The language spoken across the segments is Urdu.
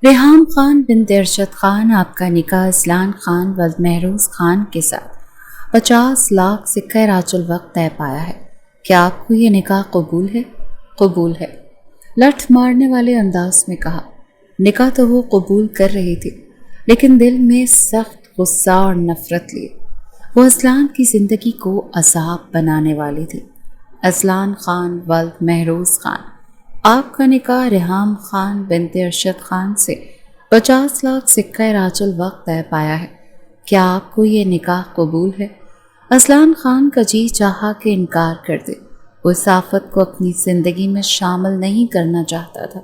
ریحام خان بنت ارشد خان آپ کا نکاح اذلان خان ولد مہروز خان کے ساتھ 50 لاکھ سکہ راج الوقت طے پایا ہے۔ کیا آپ کو یہ نکاح قبول ہے؟ قبول ہے، لٹھ مارنے والے انداز میں کہا۔ نکاح تو وہ قبول کر رہی تھی، لیکن دل میں سخت غصہ اور نفرت لیے۔ وہ اذلان کی زندگی کو عذاب بنانے والی تھی۔ اذلان خان ولد مہروز خان، آپ کا نکاح ریحام خان بنت ارشد خان سے 50 لاکھ سکہ راج الوقت طے پایا ہے۔ کیا آپ کو یہ نکاح قبول ہے؟ اذلان خان کا جی چاہا کہ انکار کر دے۔ وہ اس آفت کو اپنی زندگی میں شامل نہیں کرنا چاہتا تھا،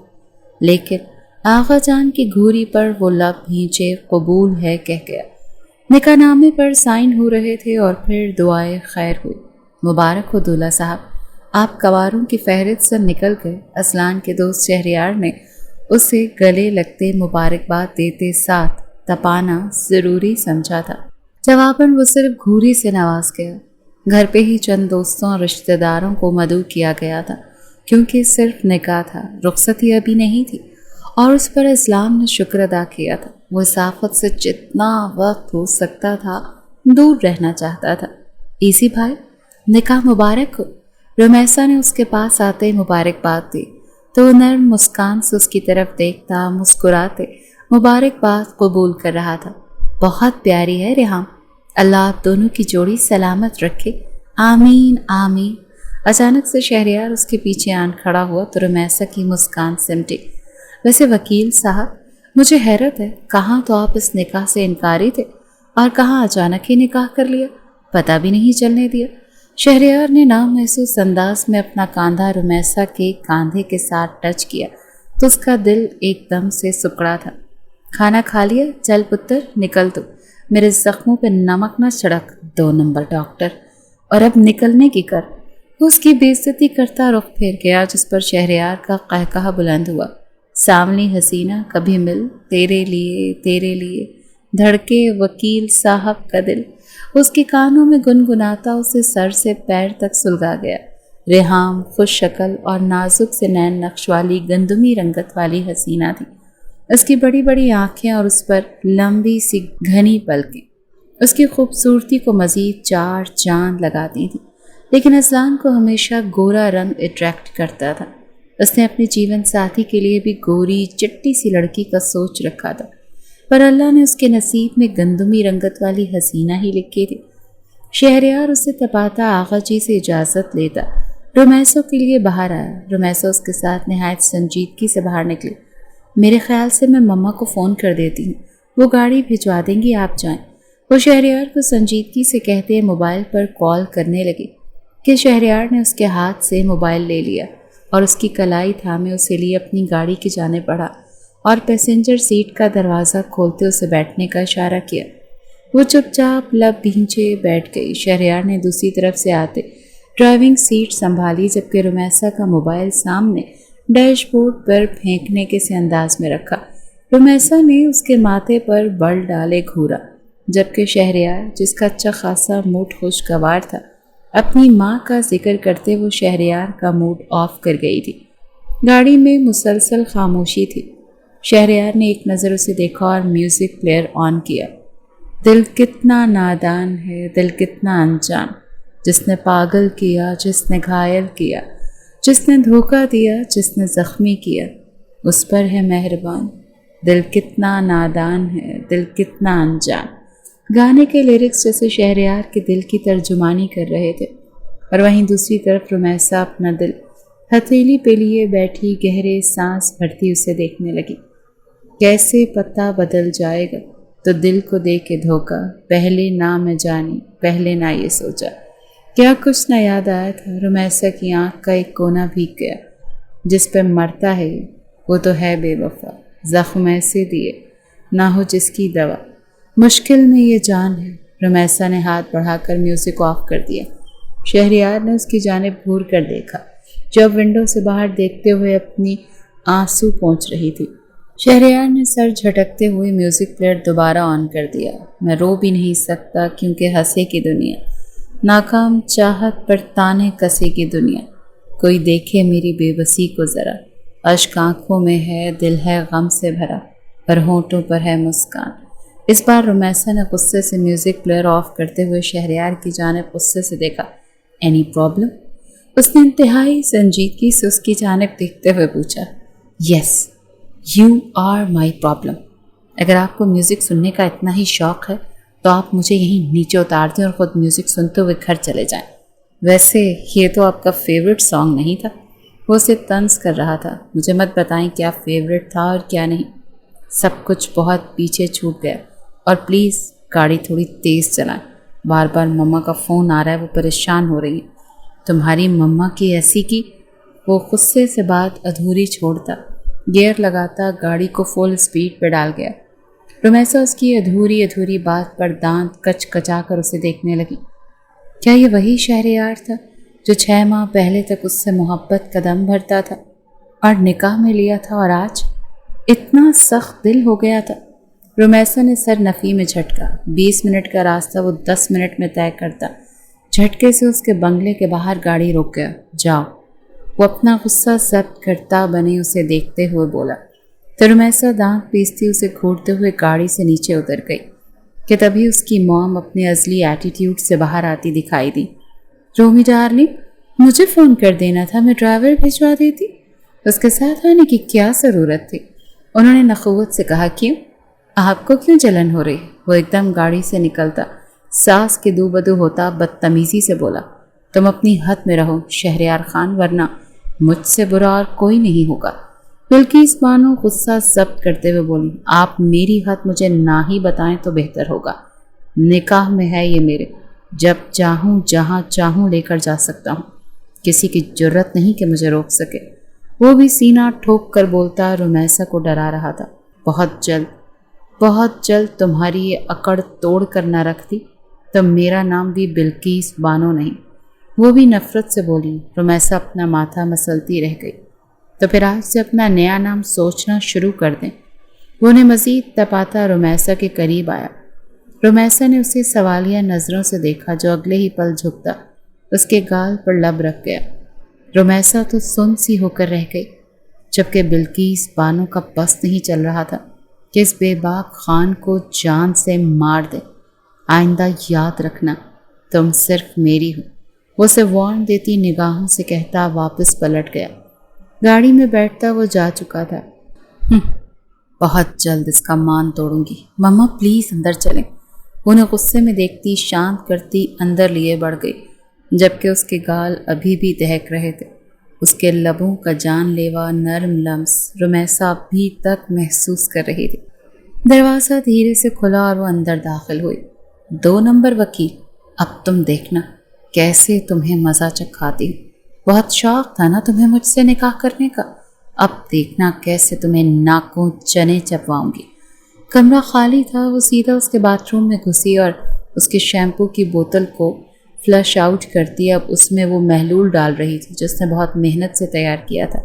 لیکن آغا جان کی گھوری پر وہ لب بھینچے قبول ہے کہہ گیا۔ نکاح نامے پر سائن ہو رہے تھے اور پھر دعائے خیر ہوئی۔ مبارک ہو دولہا صاحب، آپ کواروں کی فہرست سے نکل گئے۔ اذلان کے دوست شہریار نے اسے گلے لگتے مبارکباد دیتے ساتھ تپانا ضروری سمجھا تھا۔ جواباً وہ صرف گھوری سے نواز گیا۔ گھر پہ ہی چند دوستوں اور رشتہ داروں کو مدعو کیا گیا تھا، کیونکہ صرف نکاح تھا، رخصتی ابھی نہیں تھی، اور اس پر اسلام نے شکر ادا کیا تھا۔ وہ اس آفت سے جتنا وقت ہو سکتا تھا دور رہنا چاہتا تھا۔ ایسی بھائی، نکاح مبارک ہو۔ رمیسا نے اس کے پاس آتے ہی مبارکباد دی تو وہ نرم مسکان سے اس کی طرف دیکھتا مسکراتے مبارکباد قبول کر رہا تھا۔ بہت پیاری ہے ریحام، اللہ آپ دونوں کی جوڑی سلامت رکھے، آمین آمین۔ اچانک سے شہریار اس کے پیچھے آن کھڑا ہوا تو رمیسا کی مسکان سمٹی۔ ویسے وکیل صاحب، مجھے حیرت ہے، کہاں تو آپ اس نکاح سے انکاری تھے اور کہاں اچانک ہی نکاح کر لیا، پتہ بھی نہیں چلنے دیا۔ شہریار نے نامحسوس انداز میں اپنا کاندھا رمیسا کے کاندھے کے ساتھ ٹچ کیا تو اس کا دل ایک دم سے سکڑا تھا۔ کھانا کھا لیا؟ چل پتر نکل تو، میرے زخموں پہ نمک نہ چھڑک، 2 نمبر ڈاکٹر، اور اب نکلنے کی کر۔ وہ اس کی بے عزتی کرتا رخ پھیر گیا، جس پر شہریار کا قہقہہ بلند ہوا۔ ساملی حسینہ کبھی مل، تیرے لیے دھڑکے وکیل صاحب کا دل۔ اس کے کانوں میں گنگناتا اسے سر سے پیر تک سلگا گیا۔ ریحام خوش شکل اور نازک سے نین نقش والی گندمی رنگت والی حسینہ تھی۔ اس کی بڑی بڑی آنکھیں اور اس پر لمبی سی گھنی پلکیں اس کی خوبصورتی کو مزید 4 چاند لگاتی تھیں، لیکن اذلان کو ہمیشہ گورا رنگ اٹریکٹ کرتا تھا۔ اس نے اپنے جیون ساتھی کے لیے بھی گوری چٹی سی لڑکی کا سوچ رکھا تھا، پر اللہ نے اس کے نصیب میں گندمی رنگت والی حسینہ ہی لکھی تھی۔ شہریار اسے تپاتا آغا جی سے اجازت لیتا رمیسا کے لیے باہر آیا۔ رمیسا اس کے ساتھ نہایت سنجیدگی سے باہر نکلی۔ میرے خیال سے میں مما کو فون کر دیتی ہوں، وہ گاڑی بھجوا دیں گی، آپ جائیں۔ وہ شہریار کو سنجیدگی سے کہتے موبائل پر کال کرنے لگی کہ شہریار نے اس کے ہاتھ سے موبائل لے لیا اور اس کی کلائی تھامے اسے لیے اپنی گاڑی کی جانب بڑھا اور پیسنجر سیٹ کا دروازہ کھولتے اسے بیٹھنے کا اشارہ کیا۔ وہ چپ چاپ لب بھینچے بیٹھ گئی۔ شہریار نے دوسری طرف سے آتے ڈرائیونگ سیٹ سنبھالی، جبکہ رمیسا کا موبائل سامنے ڈیش بورڈ پر پھینکنے کے سے انداز میں رکھا۔ رمیسا نے اس کے ماتھے پر بل ڈالے گھورا، جبکہ شہریار، جس کا اچھا خاصا موڈ خوشگوار تھا، اپنی ماں کا ذکر کرتے وہ شہریار کا موڈ آف کر گئی تھی۔ گاڑی میں مسلسل خاموشی تھی۔ شہریار نے ایک نظر اسے دیکھا اور میوزک پلیئر آن کیا۔ دل کتنا نادان ہے، دل کتنا انجان، جس نے پاگل کیا، جس نے گھائل کیا، جس نے دھوکہ دیا، جس نے زخمی کیا، اس پر ہے مہربان۔ دل کتنا نادان ہے، دل کتنا انجان۔ گانے کے لیرکس جیسے شہریار کے دل کی ترجمانی کر رہے تھے، اور وہیں دوسری طرف رمیسا اپنا دل ہتھیلی پہ لیے بیٹھی گہرے سانس بھرتی اسے دیکھنے لگی۔ کیسے پتہ بدل جائے گا تو دل کو دے کے دھوکا، پہلے نہ میں جانی، پہلے نہ یہ سوچا۔ کیا کچھ نہ یاد آیا تھا۔ رمیسا کی آنکھ کا ایک کونا بھیگ گیا۔ جس پہ مرتا ہے وہ تو ہے بے وفا، زخم ایسے دیے نہ ہو جس کی دوا، مشکل میں یہ جان ہے۔ رمیسا نے ہاتھ بڑھا کر میوزک آف کر دیا۔ شہریار نے اس کی جانب گھور کر دیکھا، جو اب ونڈو سے باہر دیکھتے ہوئے اپنی آنسو پہنچ رہی تھی۔ شہریار نے سر جھٹکتے ہوئے میوزک پلیئر دوبارہ آن کر دیا۔ میں رو بھی نہیں سکتا کیونکہ ہنسے کی دنیا، ناکام چاہت پر تانے کسے کی دنیا، کوئی دیکھے میری بے بسی کو ذرا، اشک آنکھوں میں ہے، دل ہے غم سے بھرا۔ پر ہونٹوں پر ہے مسکان۔ اس بار رمیسا نے غصے سے میوزک پلیئر آف کرتے ہوئے شہریار کی جانب غصے سے دیکھا۔ Any problem? اس نے انتہائی سنجیدگی سے اس کی جانب دیکھتے ہوئے پوچھا۔ یس، یو آر مائی پرابلم۔ اگر آپ کو میوزک سننے کا اتنا ہی شوق ہے تو آپ مجھے یہیں نیچے اتار دیں اور خود میوزک سنتے ہوئے گھر چلے جائیں۔ ویسے یہ تو آپ کا فیوریٹ سانگ نہیں تھا۔ وہ اسے طنز کر رہا تھا۔ مجھے مت بتائیں کیا فیوریٹ تھا اور کیا نہیں۔ سب کچھ بہت پیچھے چھوٹ گیا، اور پلیز گاڑی تھوڑی تیز چلائیں۔ بار بار مما کا فون آ رہا ہے، وہ پریشان ہو رہی ہیں۔ تمہاری مما کی ایسی کی؟ وہ غصے سے بات ادھوری چھوڑتا گیئر لگاتا گاڑی کو فل اسپیڈ پہ ڈال گیا۔ رمیسا اس کی ادھوری بات پر دانت کچ کچا کر اسے دیکھنے لگی۔ کیا یہ وہی شہریار تھا جو 6 ماہ پہلے تک اس سے محبت کا دم بھرتا تھا اور نکاح میں لیا تھا، اور آج اتنا سخت دل ہو گیا تھا؟ رمیسا نے سر نفی میں جھٹکا۔ 20 منٹ کا راستہ وہ 10 منٹ میں طے کرتا۔ جھٹکے سے اس کے بنگلے کے باہر گاڑی رک گیا۔ جاؤ، وہ اپنا غصہ ضبط کرتا بنے اسے دیکھتے ہوئے بولا۔ تو رمیسا دانت پیستی اسے گھورتے ہوئے گاڑی سے نیچے اتر گئی کہ تبھی اس کی موم اپنے ازلی ایٹیٹیوڈ سے باہر آتی دکھائی دی۔ رومی ڈارلنگ، مجھے فون کر دینا تھا، میں ڈرائیور بھجوا دیتی۔ اس کے ساتھ آنے کی کیا ضرورت تھی؟ انہوں نے نخوت سے کہا۔ کیوں؟ آپ کو کیوں جلن ہو رہی؟ وہ ایک دم گاڑی سے نکلتا سانس کے دو بدو ہوتا بدتمیزی سے بولا۔ تم اپنی حد میں رہو شہریار خان، ورنہ مجھ سے برا اور کوئی نہیں ہوگا۔ بلکیس بانو غصہ ضبط کرتے ہوئے بولی۔ آپ میری حد مجھے نہ ہی بتائیں تو بہتر ہوگا۔ نکاح میں ہے یہ میرے، جب چاہوں جہاں چاہوں لے کر جا سکتا ہوں۔ کسی کی جرت نہیں کہ مجھے روک سکے۔ وہ بھی سینہ ٹھوک کر بولتا رمیسا کو ڈرا رہا تھا۔ بہت جلد تمہاری یہ اکڑ توڑ کر نہ رکھتی تو میرا نام بھی بلکیس بانو نہیں۔ وہ بھی نفرت سے بولی۔ رمیسا اپنا ماتھا مسلتی رہ گئی۔ تو پھر آج سے اپنا نیا نام سوچنا شروع کر دیں۔ وہ نے مزید تپاتا رمیسا کے قریب آیا۔ رمیسا نے اسے سوالیہ نظروں سے دیکھا جو اگلے ہی پل جھکتا اس کے گال پر لب رکھ گیا۔ رمیسا تو سن سی ہو کر رہ گئی، جبکہ بلکیس بانو کا بس نہیں چل رہا تھا کہ اس بے باک خان کو جان سے مار دے۔ آئندہ یاد رکھنا، تم صرف میری ہو، وہ اسے وارن دیتی نگاہوں سے کہتا واپس پلٹ گیا۔ گاڑی میں بیٹھتا وہ جا چکا تھا۔ بہت جلد اس کا مان توڑوں گی۔ مما پلیز اندر چلیں۔ انہیں غصے میں دیکھتی شانت کرتی اندر لیے بڑھ گئی، جبکہ اس کے گال ابھی بھی دہک رہے تھے۔ اس کے لبوں کا جان لیوا نرم لمس رمیسا ابھی تک محسوس کر رہی تھی۔ دروازہ دھیرے سے کھلا اور وہ اندر داخل ہوئی۔ 2 نمبر وکیل، اب تم دیکھنا کیسے تمہیں مزہ چکھاتی ہوں۔ بہت شوق تھا نا تمہیں مجھ سے نکاح کرنے کا، اب دیکھنا کیسے تمہیں ناکوں چنے چپواؤں گی۔ کمرہ خالی تھا۔ وہ سیدھا اس کے باتھ روم میں گھسی اور اس کے شیمپو کی بوتل کو فلش آؤٹ کرتی اب اس میں وہ محلول ڈال رہی تھی جس نے بہت محنت سے تیار کیا تھا،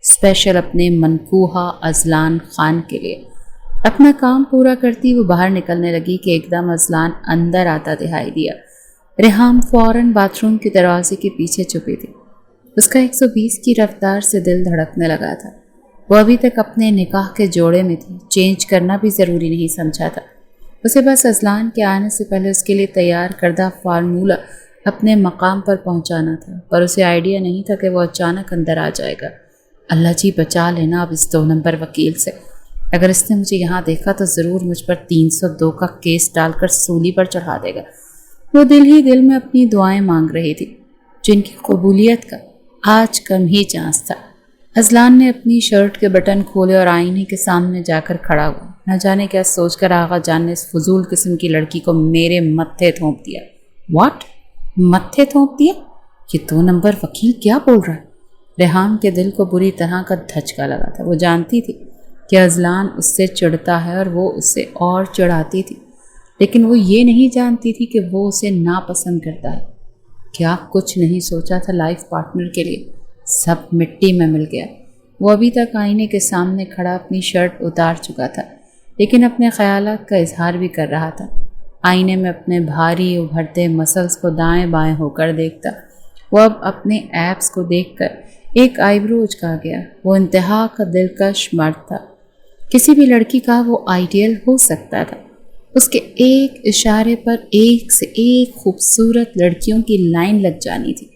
اسپیشل اپنے منکوہا ازلان خان کے لیے۔ اپنا کام پورا کرتی وہ باہر نکلنے لگی کہ ایک دم ازلان اندر آتا دکھائی دیا۔ ریحام فوراً باتھ روم کے دروازے کے پیچھے چھپی تھی۔ اس کا 120 کی رفتار سے دل دھڑکنے لگا تھا۔ وہ ابھی تک اپنے نکاح کے جوڑے میں تھی، چینج کرنا بھی ضروری نہیں سمجھا تھا۔ اسے بس ازلان کے آنے سے پہلے اس کے لیے تیار کردہ فارمولہ اپنے مقام پر پہنچانا تھا، پر اسے آئیڈیا نہیں تھا کہ وہ اچانک اندر آ جائے گا۔ اللہ جی بچا لینا اب اس 2 نمبر وکیل سے۔ اگر اس نے مجھے یہاں دیکھا تو ضرور مجھ پر 302 کا کیس ڈال کر سولی پر چڑھا دے گا۔ وہ دل ہی دل میں اپنی دعائیں مانگ رہی تھی جن کی قبولیت کا آج کم ہی چانس تھا۔ ازلان نے اپنی شرٹ کے بٹن کھولے اور آئینے کے سامنے جا کر کھڑا ہوا۔ نہ جانے کیا سوچ کر آغا جان نے اس فضول قسم کی لڑکی کو میرے متھے تھونپ دیا۔ واٹ؟ متھے تھونپ دیا؟ یہ 2 نمبر وکیل کیا بول رہا ہے؟ ریحام کے دل کو بری طرح کا دھچکا لگا تھا۔ وہ جانتی تھی کہ ازلان اس سے چڑھتا ہے اور وہ اس سے اور چڑھاتی تھی، لیکن وہ یہ نہیں جانتی تھی کہ وہ اسے ناپسند کرتا ہے۔ کیا کچھ نہیں سوچا تھا لائف پارٹنر کے لیے، سب مٹی میں مل گیا۔ وہ ابھی تک آئینے کے سامنے کھڑا اپنی شرٹ اتار چکا تھا، لیکن اپنے خیالات کا اظہار بھی کر رہا تھا۔ آئینے میں اپنے بھاری ابھرتے مسلز کو دائیں بائیں ہو کر دیکھتا۔ وہ اب اپنے ایپس کو دیکھ کر ایک آئی برو اچکا گیا۔ وہ انتہا کا دلکش مرد تھا۔ کسی بھی لڑکی کا وہ آئیڈیل ہو سکتا تھا۔ اس کے ایک اشارے پر ایک سے ایک خوبصورت لڑکیوں کی لائن لگ جانی تھی،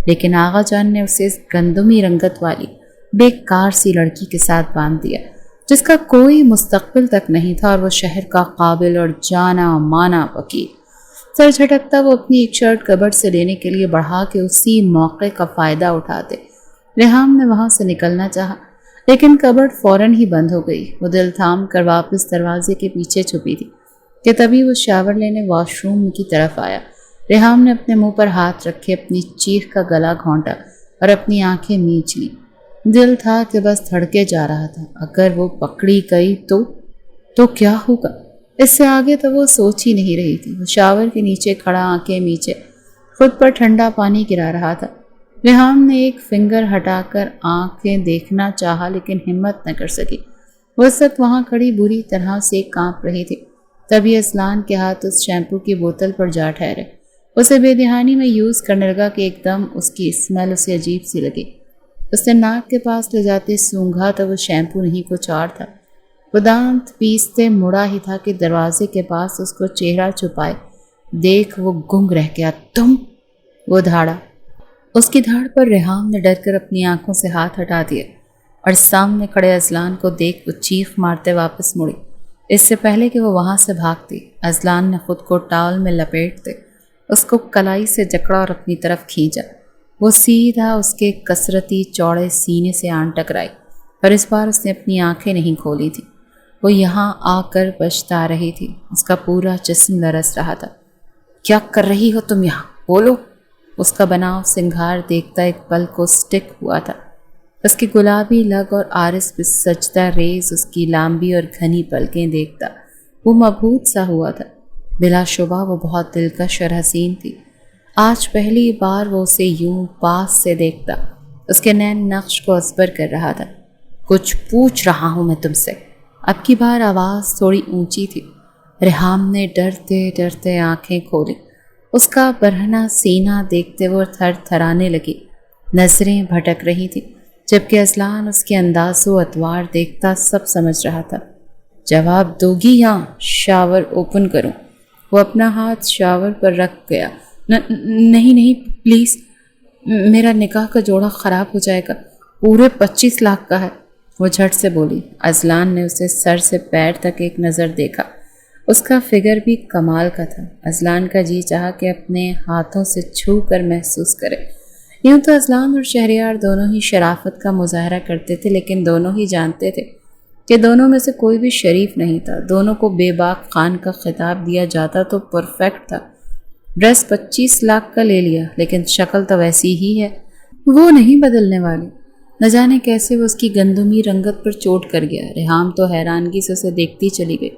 لیکن آغا جان نے اسے اس گندمی رنگت والی بیکار سی لڑکی کے ساتھ باندھ دیا جس کا کوئی مستقبل تک نہیں تھا، اور وہ شہر کا قابل اور جانا مانا وکیل۔ سر جھٹکتا وہ اپنی ایک شرٹ کبرڈ سے لینے کے لیے بڑھا کے اسی موقع کا فائدہ اٹھاتے۔ ریحام نے وہاں سے نکلنا چاہا، لیکن کبرڈ فوراً ہی بند ہو گئی۔ وہ دل تھام کر واپس دروازے کے پیچھے چھپی تھی کہ تبھی وہ شاور لینے واش روم کی طرف آیا۔ ریحام نے اپنے منہ پر ہاتھ رکھے اپنی چیخ کا گلا گھونٹا اور اپنی آنکھیں میچ لیں۔ دل تھا کہ بس دھڑکے جا رہا تھا، اگر وہ پکڑی گئی تو کیا ہوگا؟ اس سے آگے تو وہ سوچ ہی نہیں رہی تھی۔ وہ شاور کے نیچے کھڑا آنکھیں میچے خود پر ٹھنڈا پانی گرا رہا تھا۔ ریحام نے ایک فنگر ہٹا کر آنکھیں دیکھنا چاہا لیکن ہمت نہ کر سکی۔ وہ اس وقت وہاں کھڑی بری طرح سے کانپ رہی تھی۔ تبھی اذلان کے ہاتھ اس شیمپو کی بوتل پر جا ٹھہرے۔ اسے بے دہانی میں یوز کرنے لگا کہ ایک دم اس کی اسمیل اسے عجیب سی لگی۔ اس نے ناک کے پاس لے جاتے سونگھا تو وہ شیمپو نہیں کچھ اور تھا۔ وہ دانت پیستے مڑا ہی تھا کہ دروازے کے پاس اس کو چہرہ چھپائے دیکھ وہ گنگ رہ گیا۔ تم؟ وہ دھاڑا۔ اس کی دھاڑ پر ریحام نے ڈر کر اپنی آنکھوں سے ہاتھ ہٹا دیے اور سامنے کھڑے اذلان کو دیکھ وہ چیخ مارتے واپس مڑی۔ اس سے پہلے کہ وہ وہاں سے بھاگتی، اذلان نے خود کو ٹاول میں لپیٹتے اس کو کلائی سے جکڑا اور اپنی طرف کھینچا۔ وہ سیدھا اس کے کسرتی چوڑے سینے سے آن ٹکرائی، پر اس بار اس نے اپنی آنکھیں نہیں کھولی تھی۔ وہ یہاں آ کر پچھتا رہی تھی، اس کا پورا جسم لرز رہا تھا۔ کیا کر رہی ہو تم یہاں؟ بولو۔ اس کا بناؤ سنگھار دیکھتا ایک پل کو سٹک ہوا تھا۔ اس کی گلابی لگ اور آرس پہ سجدہ ریز اس کی لامبی اور گھنی پلکیں دیکھتا وہ مبہوت سا ہوا تھا۔ بلا شبہ وہ بہت دلکش اور حسین تھی۔ آج پہلی بار وہ اسے یوں پاس سے دیکھتا، اس کے نین نقش کو ازبر کر رہا تھا۔ کچھ پوچھ رہا ہوں میں تم سے۔ اب کی بار آواز تھوڑی اونچی تھی۔ ریحام نے ڈرتے ڈرتے آنکھیں کھولی۔ اس کا برہنہ سینہ دیکھتے وہ تھر تھرانے لگی، نظریں بھٹک رہی تھی، جبکہ اذلان اس کے انداز و اطوار دیکھتا سب سمجھ رہا تھا۔ جواب دو گی یا شاور اوپن کروں؟ وہ اپنا ہاتھ شاور پر رکھ گیا۔ نہیں پلیز، میرا نکاح کا جوڑا خراب ہو جائے گا، پورے 25 لاکھ کا ہے، وہ جھٹ سے بولی۔ اذلان نے اسے سر سے پیر تک ایک نظر دیکھا۔ اس کا فگر بھی کمال کا تھا۔ اذلان کا جی چاہا کہ اپنے ہاتھوں سے چھو کر محسوس کرے۔ یوں تو اذلان اور شہریار دونوں ہی شرافت کا مظاہرہ کرتے تھے، لیکن دونوں ہی جانتے تھے کہ دونوں میں سے کوئی بھی شریف نہیں تھا۔ دونوں کو بے باک خان کا خطاب دیا جاتا تو پرفیکٹ تھا۔ ڈریس 25 لاکھ کا لے لیا، لیکن شکل تو ویسی ہی ہے، وہ نہیں بدلنے والی۔ نہ جانے کیسے وہ اس کی گندمی رنگت پر چوٹ کر گیا۔ ریحام تو حیرانگی سے اسے دیکھتی چلی گئی۔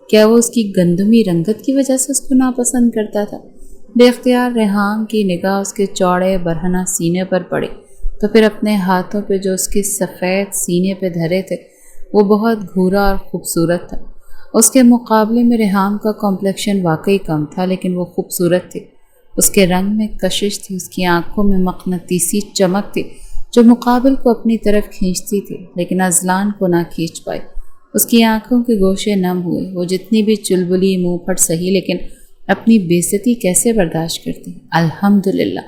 کیا وہ اس کی گندمی رنگت کی وجہ سے اس کو ناپسند کرتا تھا؟ بے اختیار ریحام کی نگاہ اس کے چوڑے برہنہ سینے پر پڑی تو پھر اپنے ہاتھوں پہ جو اس کے سفید سینے پہ دھرے تھے وہ بہت گھورا اور خوبصورت تھا۔ اس کے مقابلے میں ریحام کا کمپلیکشن واقعی کم تھا، لیکن وہ خوبصورت تھی۔ اس کے رنگ میں کشش تھی، اس کی آنکھوں میں مقناطیسی چمک تھی جو مقابل کو اپنی طرف کھینچتی تھی، لیکن اذلان کو نہ کھینچ پائی۔ اس کی آنکھوں کے گوشے نم ہوئے۔ وہ جتنی بھی چلبلی منہ پھٹ سہی، لیکن اپنی بے عزتی کیسے برداشت کرتی؟ الحمدللہ،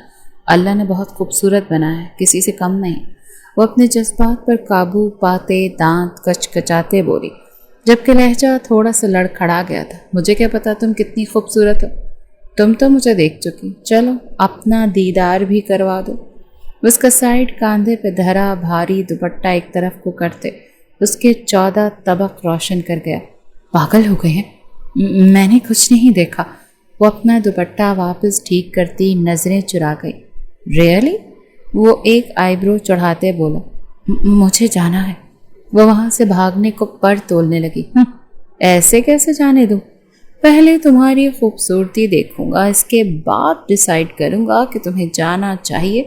اللہ نے بہت خوبصورت بنایا ہے، کسی سے کم نہیں۔ وہ اپنے جذبات پر قابو پاتے دانت کچ کچاتے بولی، جبکہ لہجہ تھوڑا سا لڑکھڑا گیا تھا۔ مجھے کیا پتا تم کتنی خوبصورت ہو؟ تم تو مجھے دیکھ چکی، چلو اپنا دیدار بھی کروا دو۔ اس کا سائڈ کاندھے پہ دھرا بھاری دوپٹہ ایک طرف کو کرتے اس کے 14 طبق روشن کر گیا۔ پاگل ہو گئے ہیں؟ میں نے کچھ نہیں دیکھا۔ وہ اپنا دوپٹہ واپس ٹھیک کرتی نظریں چرا گئی۔ ریئلی؟ وہ ایک آئی برو چڑھاتے بولا۔ مجھے جانا ہے۔ وہ وہاں سے بھاگنے کو پر تولنے لگی۔ ایسے کیسے جانے دوں؟ پہلے تمہاری خوبصورتی دیکھوں گا، اس کے بعد ڈیسائیڈ کروں گا کہ تمہیں جانا چاہیے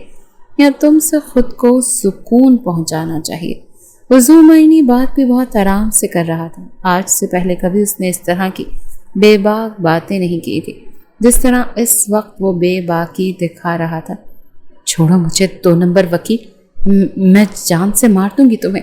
یا تم سے خود کو سکون پہنچانا چاہیے۔ وہ ذومعنی بات بھی بہت آرام سے کر رہا تھا۔ آج سے پہلے کبھی اس نے اس طرح کی بے باک باتیں نہیں کی تھی جس طرح اس وقت وہ بے باکی دکھا رہا تھا۔ چھوڑو مجھے 2 نمبر وکیل، میں جان سے مار دوں گی تمہیں۔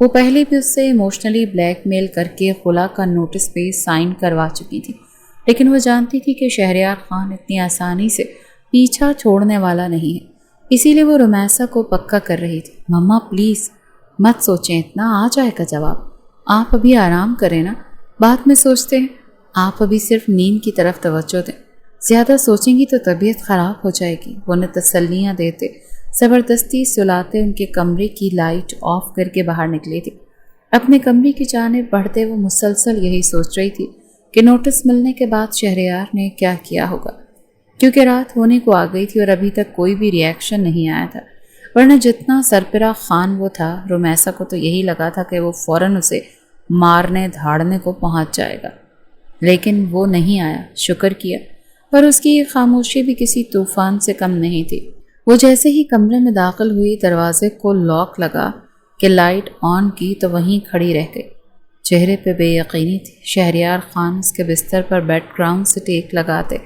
وہ پہلے بھی اس سے ایموشنلی بلیک میل کر کے خلا کا نوٹس پہ سائن کروا چکی تھی، لیکن وہ جانتی تھی کہ شہریار خان اتنی آسانی سے پیچھا چھوڑنے والا نہیں ہے، اسی لیے وہ رومیسا کو پکا کر رہی تھی۔ مما پلیز مت سوچیں اتنا، آ جائے گا جواب، آپ ابھی آرام کریں نا، بعد میں سوچتے ہیں، آپ ابھی صرف نیند کی طرف توجہ دیں، زیادہ سوچیں گی تو طبیعت خراب ہو جائے گی۔ وہ انہیں تسلیاں دیتے، زبردستی سلاتے ان کے کمرے کی لائٹ آف کر کے باہر نکلی تھی۔ اپنے کمرے کی جانب بڑھتے وہ مسلسل یہی سوچ رہی تھی کہ نوٹس ملنے کے بعد شہریار نے کیا کیا ہوگا، کیونکہ رات ہونے کو آ گئی تھی اور ابھی تک کوئی بھی ری ایکشن نہیں آیا تھا، ورنہ جتنا سرپرا خان وہ تھا، رومیسا کو تو یہی لگا تھا کہ وہ فوراً اسے مارنے دھاڑنے کو پہنچ جائے گا، لیکن وہ نہیں آیا۔ شکر کیا، پر اس کی یہ خاموشی بھی کسی طوفان سے کم نہیں تھی۔ وہ جیسے ہی کمرے میں داخل ہوئی، دروازے کو لاک لگا کہ لائٹ آن کی تو وہیں کھڑی رہ گئی، چہرے پہ بے یقینی تھی۔ شہریار خان اس کے بستر پر بیڈ گراؤنڈ سے ٹیک لگاتے،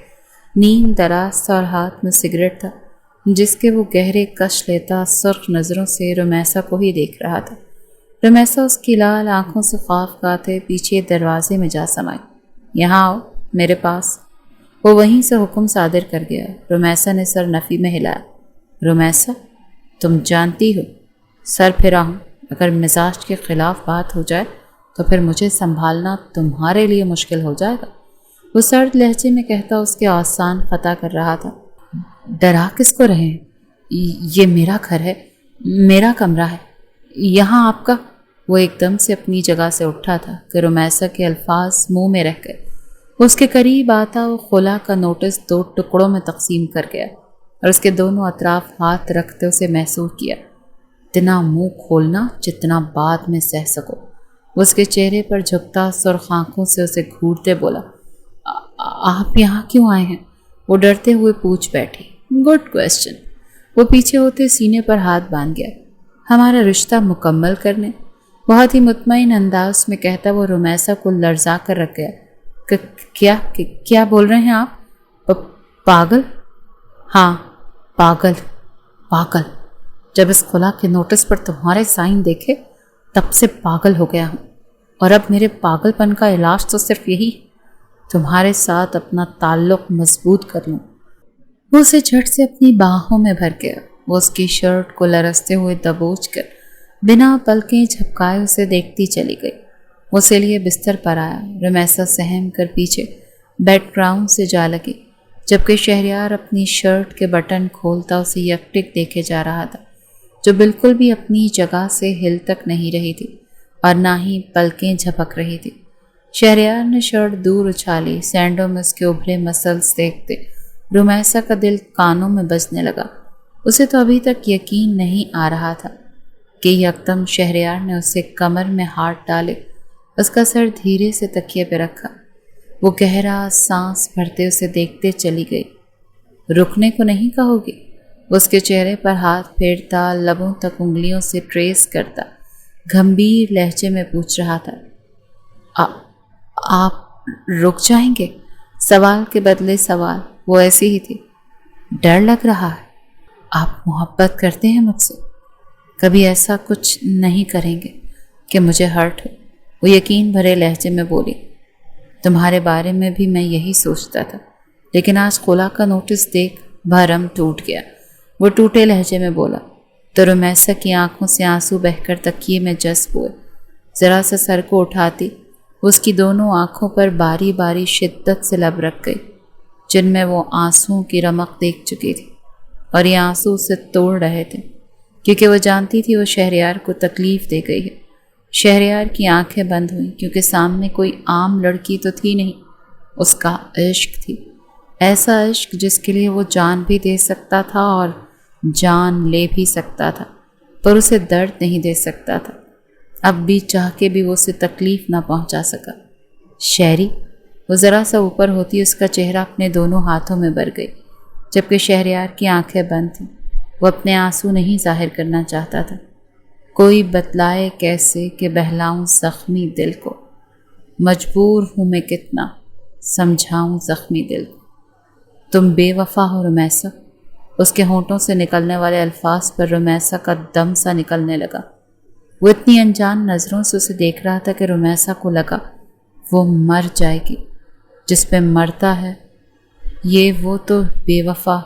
نیند دراز تھا اور ہاتھ میں سگریٹ تھا جس کے وہ گہرے کش لیتا سرخ نظروں سے رومیسا کو ہی دیکھ رہا تھا۔ رومیسا اس کی لال آنکھوں سے خوف کھاتے پیچھے دروازے میں جا سمائی۔ یہاں آؤ میرے پاس، وہ وہیں سے حکم صادر کر گیا۔ رومیسا نے سر نفی میں ہلایا۔ رومیسا، تم جانتی ہو سر پھرا ہوں، اگر مزاج کے خلاف بات ہو جائے تو پھر مجھے سنبھالنا تمہارے لیے مشکل ہو جائے گا، وہ سرد لہجے میں کہتا اس کے آسان خطا کر رہا تھا۔ ڈرا کس کو رہے ہیں؟ یہ میرا گھر ہے، میرا کمرہ ہے، یہاں آپ کا۔ وہ ایک دم سے اپنی جگہ سے اٹھا تھا کہ رومیسا کے الفاظ منہ میں رہ گئے۔ اس کے قریب آتا وہ خلا کا نوٹس 2 ٹکڑوں میں تقسیم کر گیا اور اس کے دونوں اطراف ہاتھ رکھتے اسے محسوس کیا۔ اتنا منہ کھولنا جتنا بعد میں سہ سکو، وہ اس کے چہرے پر جھکتا سرخ آنکھوں سے اسے گھورتے بولا۔ آپ یہاں کیوں آئے ہیں؟ وہ ڈرتے ہوئے پوچھ بیٹھی۔ Good question. وہ پیچھے ہوتے سینے پر ہاتھ باندھ گیا۔ ہمارا رشتہ مکمل کرنے، بہت ہی مطمئن انداز میں کہتا وہ رومیسا کو لرزا کر رکھ گیا۔ کیا بول رہے ہیں آپ؟ پاگل؟ ہاں پاگل، پاگل۔ جب اس خلا کے نوٹس پر تمہارے سائن دیکھے تب سے پاگل ہو گیا ہوں، اور اب میرے پاگل پن کا علاج تو صرف یہی، تمہارے ساتھ اپنا تعلق مضبوط کر لوں۔ وہ اسے جھٹ سے اپنی باہوں میں بھر گیا۔ وہ اس کی شرٹ کو لرزتے ہوئے دبوچ کر بنا پلکیں جھپکائے اسے دیکھتی چلی گئی۔ وہ اسے لیے بستر پر آیا۔ رومیسا سہم کر پیچھے بیڈ گراؤنڈ سے جا لگی، جبکہ شہریار اپنی شرٹ کے بٹن کھولتا اسے یکٹک دیکھے جا رہا تھا، جو بالکل بھی اپنی جگہ سے ہل تک نہیں رہی تھی اور نہ ہی پلکیں جھپک رہی تھی۔ شہریار نے شرٹ دور اچھالی، سینڈوں میں اس کے ابھرے مسلس دیکھتے رومیسا کا دل کانوں میں بجنے لگا۔ اسے تو ابھی تک یقین نہیں آ رہا تھا کہ یکدم شہریار نے اسے کمر میں ہاتھ ڈالے، اس کا سر دھیرے سے تکیے پہ رکھا۔ وہ گہرا سانس بھرتے اسے دیکھتے چلی گئی۔ رکنے کو نہیں کہو گی؟ وہ اس کے چہرے پر ہاتھ پھیرتا، لبوں تک انگلیوں سے ٹریس کرتا، گھمبیر لہجے میں پوچھ رہا تھا۔ آپ رک جائیں گے؟ سوال کے بدلے سوال، وہ ایسی ہی تھی۔ ڈر لگ رہا ہے؟ آپ محبت کرتے ہیں مجھ سے؟ کبھی ایسا کچھ نہیں کریں گے کہ مجھے ہرٹ ہو، وہ یقین بھرے لہجے میں بولی۔ تمہارے بارے میں بھی میں یہی سوچتا تھا، لیکن آج خلا کا نوٹس دیکھ بھرم ٹوٹ گیا، وہ ٹوٹے لہجے میں بولا۔ تو رومیسا کی آنکھوں سے آنسو بہہ کر تکیے میں جذب ہوئے۔ ذرا سا سر کو اٹھاتی اس کی دونوں آنکھوں پر باری باری شدت سے لب رکھ گئی، جن میں وہ آنسوؤں کی رمق دیکھ چکی تھی، اور یہ آنسو اسے توڑ رہے تھے، کیونکہ وہ جانتی تھی وہ شہریار کو تکلیف دے گئی ہے۔ شہریار کی آنکھیں بند ہوئیں، کیونکہ سامنے کوئی عام لڑکی تو تھی نہیں، اس کا عشق تھی، ایسا عشق جس کے لیے وہ جان بھی دے سکتا تھا اور جان لے بھی سکتا تھا، پر اسے درد نہیں دے سکتا تھا۔ اب بھی چاہ کے بھی وہ اسے تکلیف نہ پہنچا سکا۔ شہری، وہ ذرا سا اوپر ہوتی اس کا چہرہ اپنے دونوں ہاتھوں میں بھر گئی، جبکہ شہریار کی آنکھیں بند تھیں۔ وہ اپنے آنسو نہیں ظاہر کرنا چاہتا تھا۔ کوئی بتلائے کیسے کہ بہلاؤں زخمی دل کو، مجبور ہوں میں کتنا سمجھاؤں زخمی دل کو۔ تم بے وفا ہو رومیسا، اس کے ہونٹوں سے نکلنے والے الفاظ پر رومیسا کا دم سا نکلنے لگا۔ وہ اتنی انجان نظروں سے اسے دیکھ رہا تھا کہ رمیسا کو لگا وہ مر جائے گی، جس پہ مرتا ہے یہ وہ تو بے وفا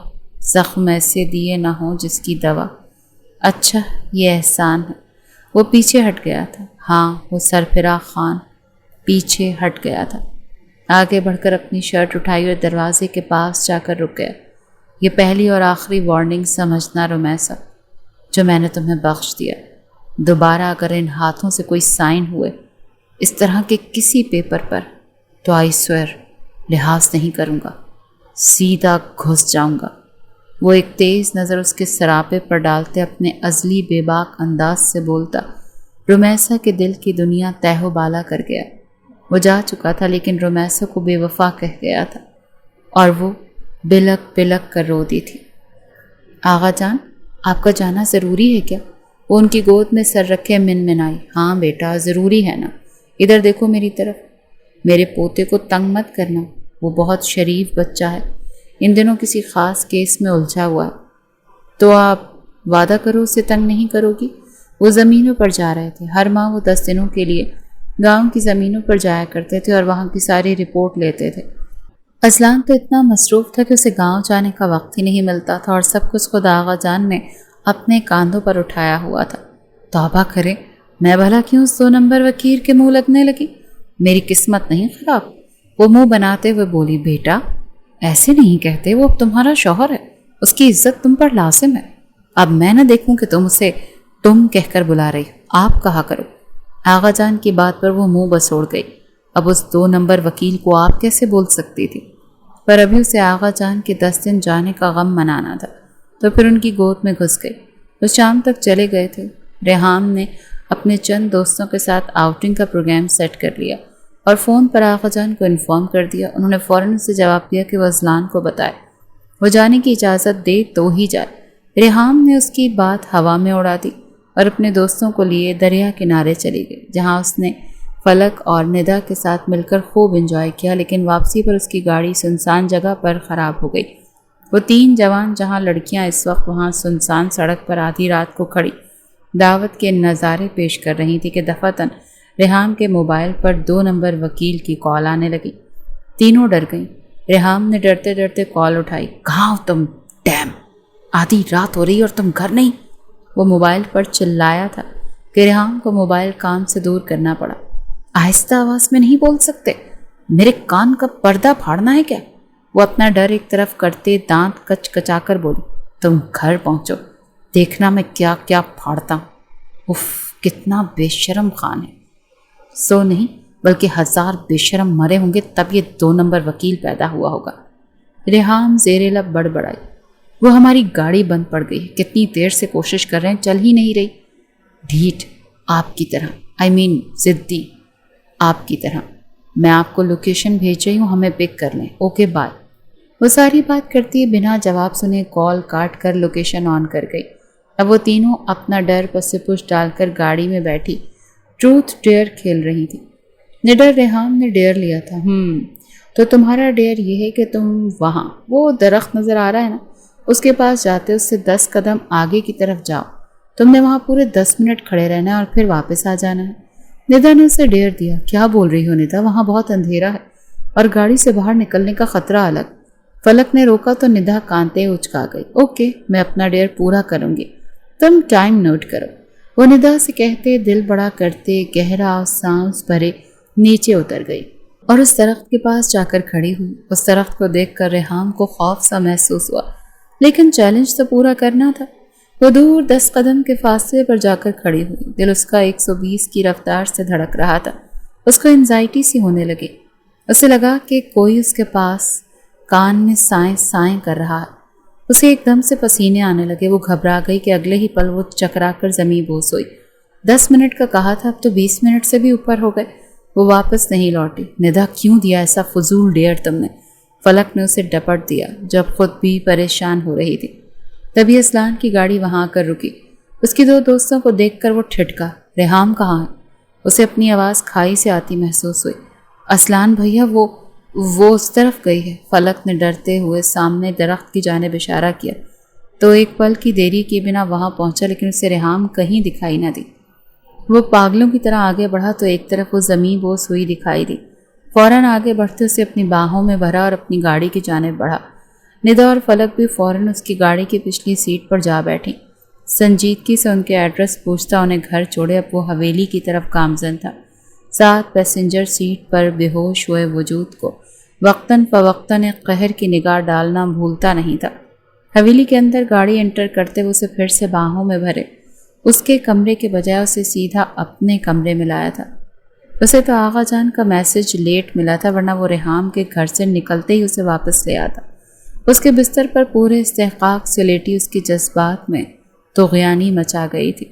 زخم ایسے دیے نہ ہوں جس کی دوا۔ اچھا یہ احسان ہے۔ وہ پیچھے ہٹ گیا تھا۔ ہاں وہ سرفراز خان پیچھے ہٹ گیا تھا۔ آگے بڑھ کر اپنی شرٹ اٹھائی اور دروازے کے پاس جا کر رک گیا۔ یہ پہلی اور آخری وارننگ سمجھنا رمیسا جو میں نے تمہیں بخش دیا۔ دوبارہ اگر ان ہاتھوں سے کوئی سائن ہوئے اس طرح کے کسی پیپر پر تو آئی سوئر لحاظ نہیں کروں گا، سیدھا گھس جاؤں گا۔ وہ ایک تیز نظر اس کے سراپے پر ڈالتے اپنے ازلی بے باک انداز سے بولتا۔ رمیسا کے دل کی دنیا تہ و بالا کر گیا۔ وہ جا چکا تھا لیکن رمیسا کو بے وفا کہہ گیا تھا اور وہ بلک بلک کر رو دی تھی۔ آغا جان آپ کا جانا ضروری ہے کیا؟ وہ ان کی گود میں سر رکھے منمنائی۔ ہاں بیٹا ضروری ہے نا، ادھر دیکھو میری طرف، میرے پوتے کو تنگ مت کرنا، وہ بہت شریف بچہ ہے، ان دنوں کسی خاص کیس میں الجھا ہوا ہے۔ تو آپ وعدہ کرو اسے تنگ نہیں کرو گی؟ وہ زمینوں پر جا رہے تھے۔ ہر ماہ وہ 10 دنوں کے لیے گاؤں کی زمینوں پر جایا کرتے تھے اور وہاں کی ساری رپورٹ لیتے تھے۔ اصلان تو اتنا مصروف تھا کہ اسے گاؤں جانے کا وقت ہی نہیں ملتا تھا اور سب کچھ خود آغا جان نے اپنے کاندھوں پر اٹھایا ہوا تھا۔ توبہ کرے، میں بھلا کیوں اس 2 نمبر وکیل کے منہ لگنے لگی؟ میری قسمت نہیں خراب؟ وہ منہ بناتے ہوئے بولی۔ بیٹا ایسے نہیں کہتے، وہ اب تمہارا شوہر ہے، اس کی عزت تم پر لازم ہے۔ اب میں نہ دیکھوں کہ تم اسے تم کہہ کر بلا رہی، آپ کہا کرو۔ آغا جان کی بات پر وہ منہ بسوڑ گئی۔ اب اس 2 نمبر وکیل کو آپ کیسے بول سکتی تھی؟ پر ابھی اسے آغا جان کے 10 دن جانے کا غم منانا تھا، تو پھر ان کی گود میں گھس گئی۔ وہ شام تک چلے گئے تھے۔ ریحام نے اپنے چند دوستوں کے ساتھ آؤٹنگ کا پروگرام سیٹ کر لیا اور فون پر آغا جان کو انفارم کر دیا۔ انہوں نے فوراً اسے جواب دیا کہ وہ اذلان کو بتائے وہ جانے کی اجازت دے تو ہی جائے۔ ریحام نے اس کی بات ہوا میں اڑا دی اور اپنے دوستوں کو لیے دریا کنارے چلی گئی، جہاں اس نے فلک اور ندا کے ساتھ مل کر خوب انجوائے کیا، لیکن واپسی پر اس کی گاڑی سنسان جگہ پر خراب ہو گئی۔ وہ 3 جوان جہاں لڑکیاں اس وقت وہاں سنسان سڑک پر آدھی رات کو کھڑی دعوت کے نظارے پیش کر رہی تھی کہ دفعتاً ریحام کے موبائل پر 2 نمبر وکیل کی کال آنے لگی۔ تینوں ڈر گئیں۔ ریحام نے ڈرتے ڈرتے کال اٹھائی۔ کہاں ہو تم؟ ڈیم، آدھی رات ہو رہی اور تم گھر نہیں؟ وہ موبائل پر چلایا تھا کہ ریحام کو موبائل کان سے دور کرنا پڑا۔ آہستہ آواز میں نہیں بول سکتے؟ میرے کان کا پردہ پھاڑنا ہے کیا؟ وہ اپنا ڈر ایک طرف کرتے دانت کچ کچا کر بولی۔ تم گھر پہنچو، دیکھنا میں کیا کیا پھاڑتا ہوں۔ اف کتنا بے شرم خان ہے۔ سو نہیں بلکہ 1000 بے شرم مرے ہوں گے تب یہ 2 نمبر وکیل پیدا ہوا ہوگا۔ ریحام زیر لب بڑبڑائی۔ وہ ہماری گاڑی بند پڑ گئی، کتنی دیر سے کوشش کر رہے ہیں، چل ہی نہیں رہی۔ ڈھیٹ آپ کی طرح، ضدی آپ کی طرح۔ میں آپ کو لوکیشن بھیج رہی ہوں، ہمیں پک کر لیں، اوکے بائے۔ وہ ساری بات کرتی بنا جواب سنے کال کاٹ کر لوکیشن آن کر گئی۔ اب وہ تینوں اپنا ڈر پس پش ڈال کر گاڑی میں بیٹھی ٹروتھ ڈیئر کھیل رہی تھی۔ نڈر ریحام نے ڈیئر لیا تھا۔ تو تمہارا ڈیئر یہ ہے کہ تم وہاں وہ درخت نظر آ رہا ہے نا، اس کے پاس جاتے اس سے 10 قدم آگے کی طرف جاؤ۔ تم نے وہاں پورے 10 منٹ کھڑے رہنا ہے اور پھر واپس آ جانا ہے۔ ندا نے اسے ڈیئر دیا۔ کیا بول رہی ہو ندا؟ وہاں بہت اندھیرا ہے اور گاڑی سے باہر نکلنے کا خطرہ الگ۔ فلک نے روکا تو ندا کانتے اچکا گئی۔ اوکے میں اپنا ڈیئر پورا کروں گی، تم ٹائم نوٹ کرو۔ وہ ندا سے کہتے دل بڑا کرتے گہرا سانس بھرے نیچے اتر گئی اور اس درخت کے پاس جا کر کھڑی ہوئی۔ اس درخت کو دیکھ کر ریحام کو خوف سا محسوس ہوا، لیکن چیلنج تو پورا کرنا تھا۔ وہ دور 10 قدم کے فاصلے پر جا کر کھڑی ہوئی۔ دل اس کا 120 کی رفتار سے دھڑک رہا تھا۔ اس کو انزائٹی سی ہونے لگی۔ اسے لگا کہ کوئی اس کے پاس کان میں سائیں سائیں کر رہا ہے۔ اسے ایک دم سے پسینے آنے لگے۔ وہ گھبرا گئی کہ اگلے ہی پل وہ چکرا کر زمین بوس ہوئی۔ 10 منٹ کا کہا تھا، اب تو 20 منٹ سے بھی اوپر ہو گئے۔ وہ واپس نہیں لوٹی۔ ندا کیوں دیا ایسا فضول ڈیئر تم نے؟ فلک نے اسے ڈپٹ دیا جب خود بھی پریشان ہو رہی تھی۔ تبھی اذلان کی گاڑی وہاں آ کر رکی۔ اس کی 2 دوستوں کو دیکھ کر وہ ٹھٹکا۔ ریحام کہاں ہے؟ اسے اپنی آواز کھائی سے آتی محسوس ہوئی۔ اذلان بھیا وہ اس طرف گئی ہے۔ فلک نے ڈرتے ہوئے سامنے درخت کی جانب اشارہ کیا تو ایک پل کی دیری کے بنا وہاں پہنچا، لیکن اسے ریحام کہیں دکھائی نہ دی۔ وہ پاگلوں کی طرح آگے بڑھا تو ایک طرف وہ زمین بوس ہوئی دکھائی دی۔ فوراً آگے بڑھتے اسے اپنی باہوں میں بھرا اور اپنی گاڑی کی جانب بڑھا۔ ندا اور فلک بھی فوراً اس کی گاڑی کی پچھلی سیٹ پر جا بیٹھی۔ سنجیدگی سے ان کے ایڈریس پوچھتا انہیں گھر چھوڑے اب وہ حویلی کی طرف گامزن تھا۔ ساتھ پیسنجر سیٹ پر بے ہوش ہوئے وجود کو وقتاً فوقتاً ایک قہر کی نگاہ ڈالنا بھولتا نہیں تھا۔ حویلی کے اندر گاڑی انٹر کرتے ہوئے اسے پھر سے باہوں میں بھرے۔ اس کے کمرے کے بجائے اسے سیدھا اپنے کمرے میں لایا تھا۔ اسے تو آغا جان کا میسج لیٹ ملا تھا، ورنہ وہ ریحام کے گھر سے نکلتے ہی اسے واپس لے آتا۔ اس کے بستر پر پورے استحقاق سے لیٹی اس کے جذبات میں طغیانی مچا گئی تھی۔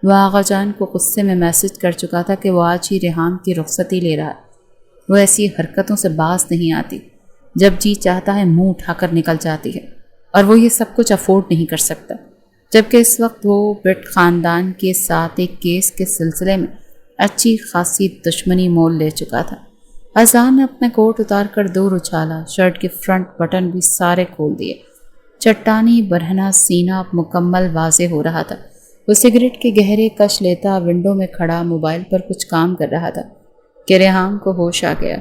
وہ آغا جان کو غصے میں میسج کر چکا تھا کہ وہ آج ہی ریحام کی رخصتی لے رہا ہے۔ وہ ایسی حرکتوں سے باز نہیں آتی، جب جی چاہتا ہے منہ اٹھا کر نکل جاتی ہے، اور وہ یہ سب کچھ افورڈ نہیں کر سکتا۔ جبکہ اس وقت وہ برٹ خاندان کے ساتھ ایک کیس کے سلسلے میں اچھی خاصی دشمنی مول لے چکا تھا۔ اذان نے اپنے کوٹ اتار کر دور اچھالا، شرٹ کے فرنٹ بٹن بھی سارے کھول دیے۔ چٹانی برہنہ سینہ اب مکمل واضح ہو رہا تھا۔ وہ سگریٹ کے گہرے کش لیتا ونڈو میں کھڑا موبائل پر کچھ کام کر رہا تھا کہ ریحام کو ہوش آ گیا۔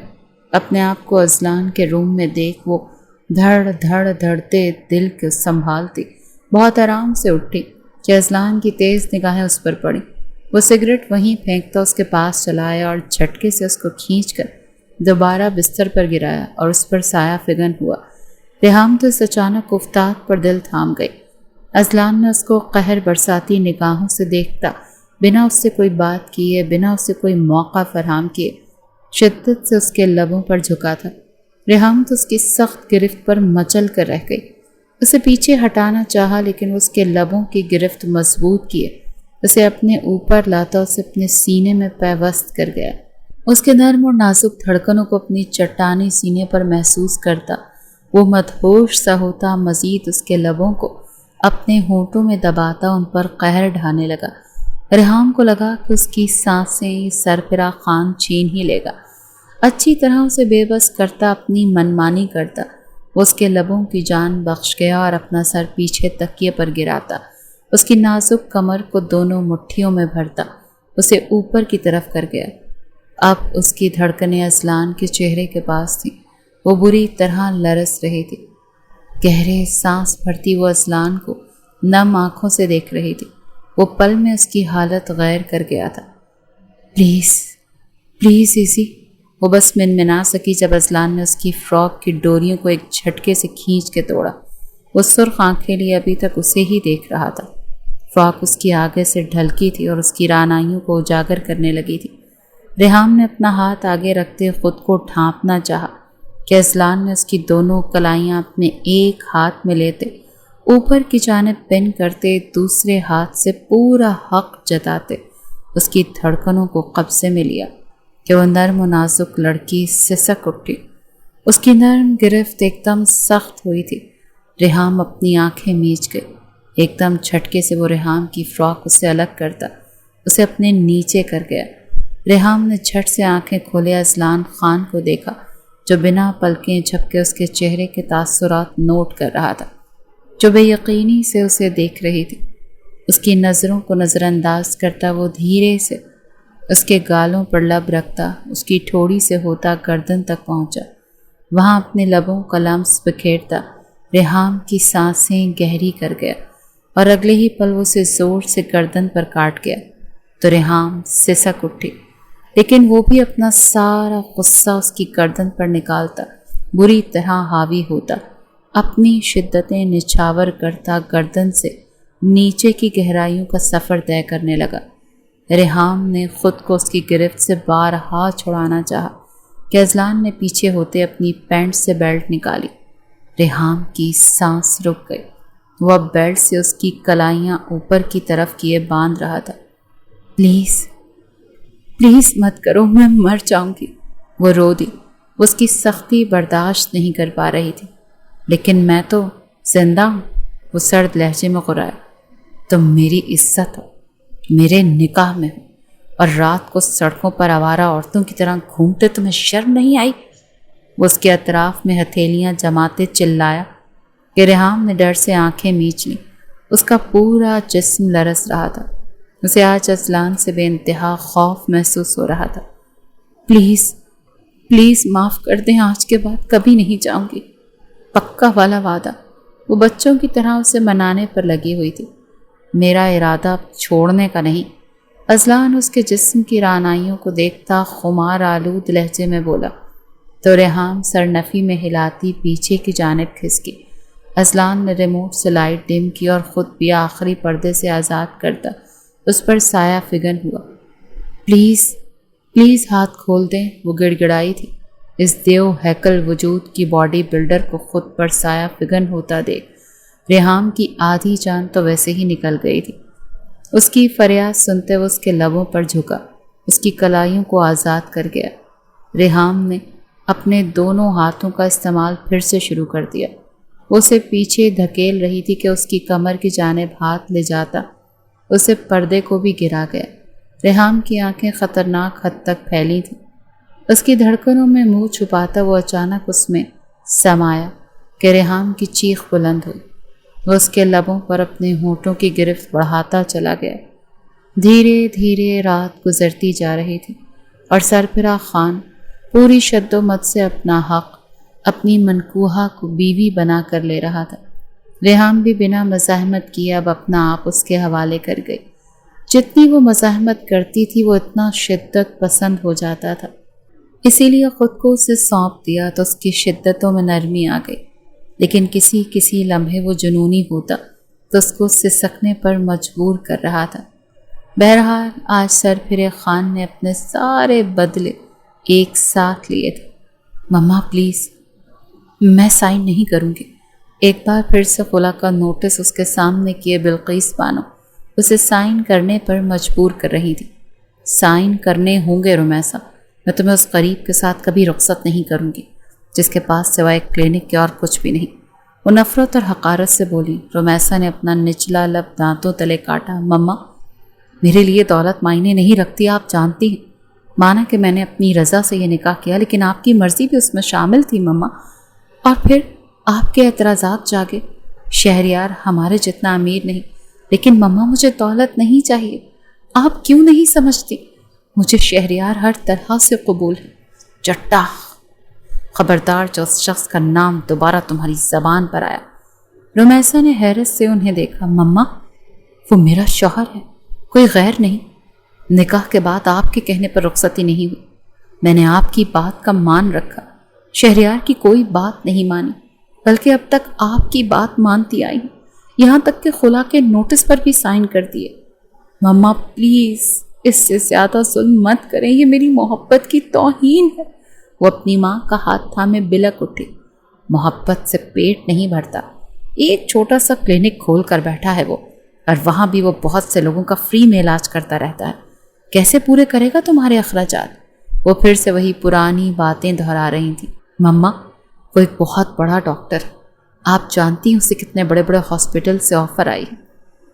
اپنے آپ کو اذلان کے روم میں دیکھ وہ دھڑ دھڑ دھڑتے دل کو سنبھالتی بہت آرام سے اٹھی کہ اذلان کی تیز نگاہیں اس پر پڑیں۔ وہ سگریٹ وہیں پھینکتا اس کے پاس چلا آیا اور جھٹکے سے اس کو کھینچ کر دوبارہ بستر پر گرایا اور اس پر سایہ فگن ہوا۔ ریحام تو اس اچانک افتاد پر دل تھام گئی۔ اذلان نے اس کو قہر برساتی نگاہوں سے دیکھتا، بنا اس سے کوئی بات کیے، بنا اس سے کوئی موقع فراہم کیے، شدت سے اس کے لبوں پر جھکا تھا۔ ریحام تو اس کی سخت گرفت پر مچل کر رہ گئی۔ اسے پیچھے ہٹانا چاہا لیکن وہ اس کے لبوں کی گرفت مضبوط کیے اسے اپنے اوپر لاتا، اسے اپنے سینے میں پیوست کر گیا۔ اس کے نرم اور نازک دھڑکنوں کو اپنی چٹانی سینے پر محسوس کرتا وہ مدہوش سا ہوتا، مزید اس کے لبوں کو اپنے ہونٹوں میں دباتا ان پر قہر ڈھانے لگا۔ ریحام کو لگا کہ اس کی سانسیں سرفراہ خان چھین ہی لے گا۔ اچھی طرح اسے بے بس کرتا، اپنی منمانی کرتا۔ وہ اس کے لبوں کی جان بخش گیا اور اپنا سر پیچھے تکیے پر گراتا، اس کی نازک کمر کو دونوں مٹھیوں میں بھرتا، اسے اوپر کی طرف کر گیا۔ اب اس کی دھڑکنیں اذلان کے چہرے کے پاس تھیں۔ وہ بری طرح لرز رہی تھی۔ گہرے سانس بھرتی وہ اذلان کو نم آنکھوں سے دیکھ رہی تھی۔ وہ پل میں اس کی حالت غیر کر گیا تھا۔ پلیز پلیز ایزی، وہ بس منمنا سکی جب اذلان نے اس کی فراک کی ڈوریوں کو ایک جھٹکے سے کھینچ کے توڑا۔ وہ سرخ آنکھیں لیے ابھی تک اسے ہی دیکھ رہا تھا۔ فراک اس کی آگے سے ڈھلکی تھی اور اس کی رانائیوں کو اجاگر کرنے لگی تھی۔ ریحام نے اپنا ہاتھ آگے رکھتے خود کو ڈھانپنا چاہا کہ اذلان نے اس کی دونوں کلائیاں اپنے ایک ہاتھ میں لیتے اوپر کی جانب پن کرتے، دوسرے ہاتھ سے پورا حق جتاتے اس کی دھڑکنوں کو قبضے میں لیا کہ وہ نرم و نازک لڑکی سسک اٹھی۔ اس کی نرم گرفت ایک دم سخت ہوئی تھی۔ ریحام اپنی آنکھیں میچ گئی۔ ایک دم جھٹکے سے وہ ریحام کی فراک اس سے الگ کرتا اسے اپنے نیچے کر گیا۔ ریحام نے جھٹ سے آنکھیں کھولے اذلان خان کو دیکھا جو بنا پلکیں جھپکے اس کے چہرے کے تاثرات نوٹ کر رہا تھا، جو بے یقینی سے اسے دیکھ رہی تھی۔ اس کی نظروں کو نظر انداز کرتا وہ دھیرے سے اس کے گالوں پر لب رکھتا، اس کی ٹھوڑی سے ہوتا گردن تک پہنچا، وہاں اپنے لبوں کا لمس بکھیرتا ریحام کی سانسیں گہری کر گیا اور اگلے ہی پل وہ اسے زور سے گردن پر کاٹ گیا تو ریحام سسک اٹھی، لیکن وہ بھی اپنا سارا غصہ اس کی گردن پر نکالتا، بری طرح حاوی ہوتا، اپنی شدتیں نچھاور کرتا، گردن سے نیچے کی گہرائیوں کا سفر طے کرنے لگا۔ ریحام نے خود کو اس کی گرفت سے بارہا چھڑانا چاہا کہ اذلان نے پیچھے ہوتے اپنی پینٹ سے بیلٹ نکالی۔ ریحام کی سانس رک گئی۔ وہ اب بیلٹ سے اس کی کلائیاں اوپر کی طرف کیے باندھ رہا تھا۔ پلیز پلیز مت کرو، میں مر جاؤں گی، وہ رو دی۔ وہ اس کی سختی برداشت نہیں کر پا رہی تھی۔ لیکن میں تو زندہ ہوں، وہ سرد لہجے میں غرایا۔ تم میری عزت ہو، میرے نکاح میں ہو، اور رات کو سڑکوں پر آوارہ عورتوں کی طرح گھومتے، تمہیں شرم نہیں آئی؟ وہ اس کے اطراف میں ہتھیلیاں جماتے چلایا کہ ریحام نے ڈر سے آنکھیں میچ لیں۔ اس کا پورا جسم لرز رہا تھا۔ اسے آج اذلان سے بے انتہا خوف محسوس ہو رہا تھا۔ پلیز پلیز معاف کر دیں، آج کے بعد کبھی نہیں جاؤں گی، پکا والا وعدہ۔ وہ بچوں کی طرح اسے منانے پر لگی ہوئی تھی۔ میرا ارادہ چھوڑنے کا نہیں۔ اذلان اس کے جسم کی رعنائیوں کو دیکھتا خمار آلود لہجے میں بولا تو ریحام سرنفی میں ہلاتی پیچھے کی جانب کھسکی۔ اذلان نے ریموٹ سے لائٹ ڈم کی اور خود بھی آخری پردے سے آزاد کرتا اس پر سایہ فگن ہوا۔ پلیز پلیز ہاتھ کھول دیں، وہ گڑ گڑائی تھی۔ اس دیو ہیکل وجود کی باڈی بلڈر کو خود پر سایہ فگن ہوتا دیکھ ریحام کی آدھی جان تو ویسے ہی نکل گئی تھی۔ اس کی فریاد سنتے وہ اس کے لبوں پر جھکا، اس کی کلائیوں کو آزاد کر گیا۔ ریحام نے اپنے دونوں ہاتھوں کا استعمال پھر سے شروع کر دیا۔ وہ اسے پیچھے دھکیل رہی تھی کہ اس کی کمر کی جانب ہاتھ لے جاتا اسے پردے کو بھی گرا گیا۔ ریحام کی آنکھیں خطرناک حد تک پھیلی تھیں۔ اس کی دھڑکنوں میں منہ چھپاتا وہ اچانک اس میں سمایا کہ ریحام کی چیخ بلند ہوئی۔ وہ اس کے لبوں پر اپنے ہونٹوں کی گرفت بڑھاتا چلا گیا۔ دھیرے دھیرے رات گزرتی جا رہی تھی اور سرفراز خان پوری شد و مت سے اپنا حق اپنی منکوحہ کو بیوی بنا کر لے رہا تھا۔ ریحام بھی بنا مزاحمت کیے اب اپنا آپ اس کے حوالے کر گئی۔ جتنی وہ مزاحمت کرتی تھی وہ اتنا شدت پسند ہو جاتا تھا، اسی لیے خود کو اسے سونپ دیا تو اس کی شدتوں میں نرمی آ گئی۔ لیکن کسی لمحے وہ جنونی ہوتا تو اس کو سسکنے پر مجبور کر رہا تھا۔ بہرحال آج سرفراز خان نے اپنے سارے بدلے ایک ساتھ لیے تھے۔ مما پلیز، میں سائن نہیں کروں گی۔ ایک بار پھر سے خلا کا نوٹس اس کے سامنے کیے بلقیس بانو اسے سائن کرنے پر مجبور کر رہی تھی۔ سائن کرنے ہوں گے رمیسا، میں تمہیں اس قریب کے ساتھ کبھی رخصت نہیں کروں گی جس کے پاس سوائے کلینک کے اور کچھ بھی نہیں۔ وہ نفرت اور حقارت سے بولی۔ رمیسا نے اپنا نچلا لب دانتوں تلے کاٹا۔ مما، میرے لیے دولت معنی نہیں رکھتی، آپ جانتی ہیں۔ مانا کہ میں نے اپنی رضا سے یہ نکاح کیا لیکن آپ کی مرضی بھی اس میں شامل تھی مما، اور پھر آپ کے اعتراضات جاگے۔ شہریار ہمارے جتنا امیر نہیں، لیکن مما مجھے دولت نہیں چاہیے۔ آپ کیوں نہیں سمجھتی؟ مجھے شہریار ہر طرح سے قبول ہے۔ چٹا، خبردار جو اس شخص کا نام دوبارہ تمہاری زبان پر آیا۔ رمیسا نے حیرت سے انہیں دیکھا۔ مما، وہ میرا شوہر ہے، کوئی غیر نہیں۔ نکاح کے بعد آپ کے کہنے پر رخصتی نہیں ہوئی۔ میں نے آپ کی بات کا مان رکھا، شہریار کی کوئی بات نہیں مانی، بلکہ اب تک آپ کی بات مانتی آئی ہوں، یہاں تک کہ خلا کے نوٹس پر بھی سائن کر دیے۔ مما پلیز، اس سے زیادہ ظلم مت کریں، یہ میری محبت کی توہین ہے۔ وہ اپنی ماں کا ہاتھ تھامے بلک اٹھی۔ محبت سے پیٹ نہیں بھرتا، ایک چھوٹا سا کلینک کھول کر بیٹھا ہے وہ، اور وہاں بھی وہ بہت سے لوگوں کا فری میں علاج کرتا رہتا ہے۔ کیسے پورے کرے گا تمہارے اخراجات؟ وہ پھر سے وہی پرانی باتیں دہرا رہی تھیں۔ مما، وہ ایک بہت بڑا ڈاکٹر، آپ جانتی ہیں اسے کتنے بڑے بڑے ہاسپٹل سے آفر آئی ہے،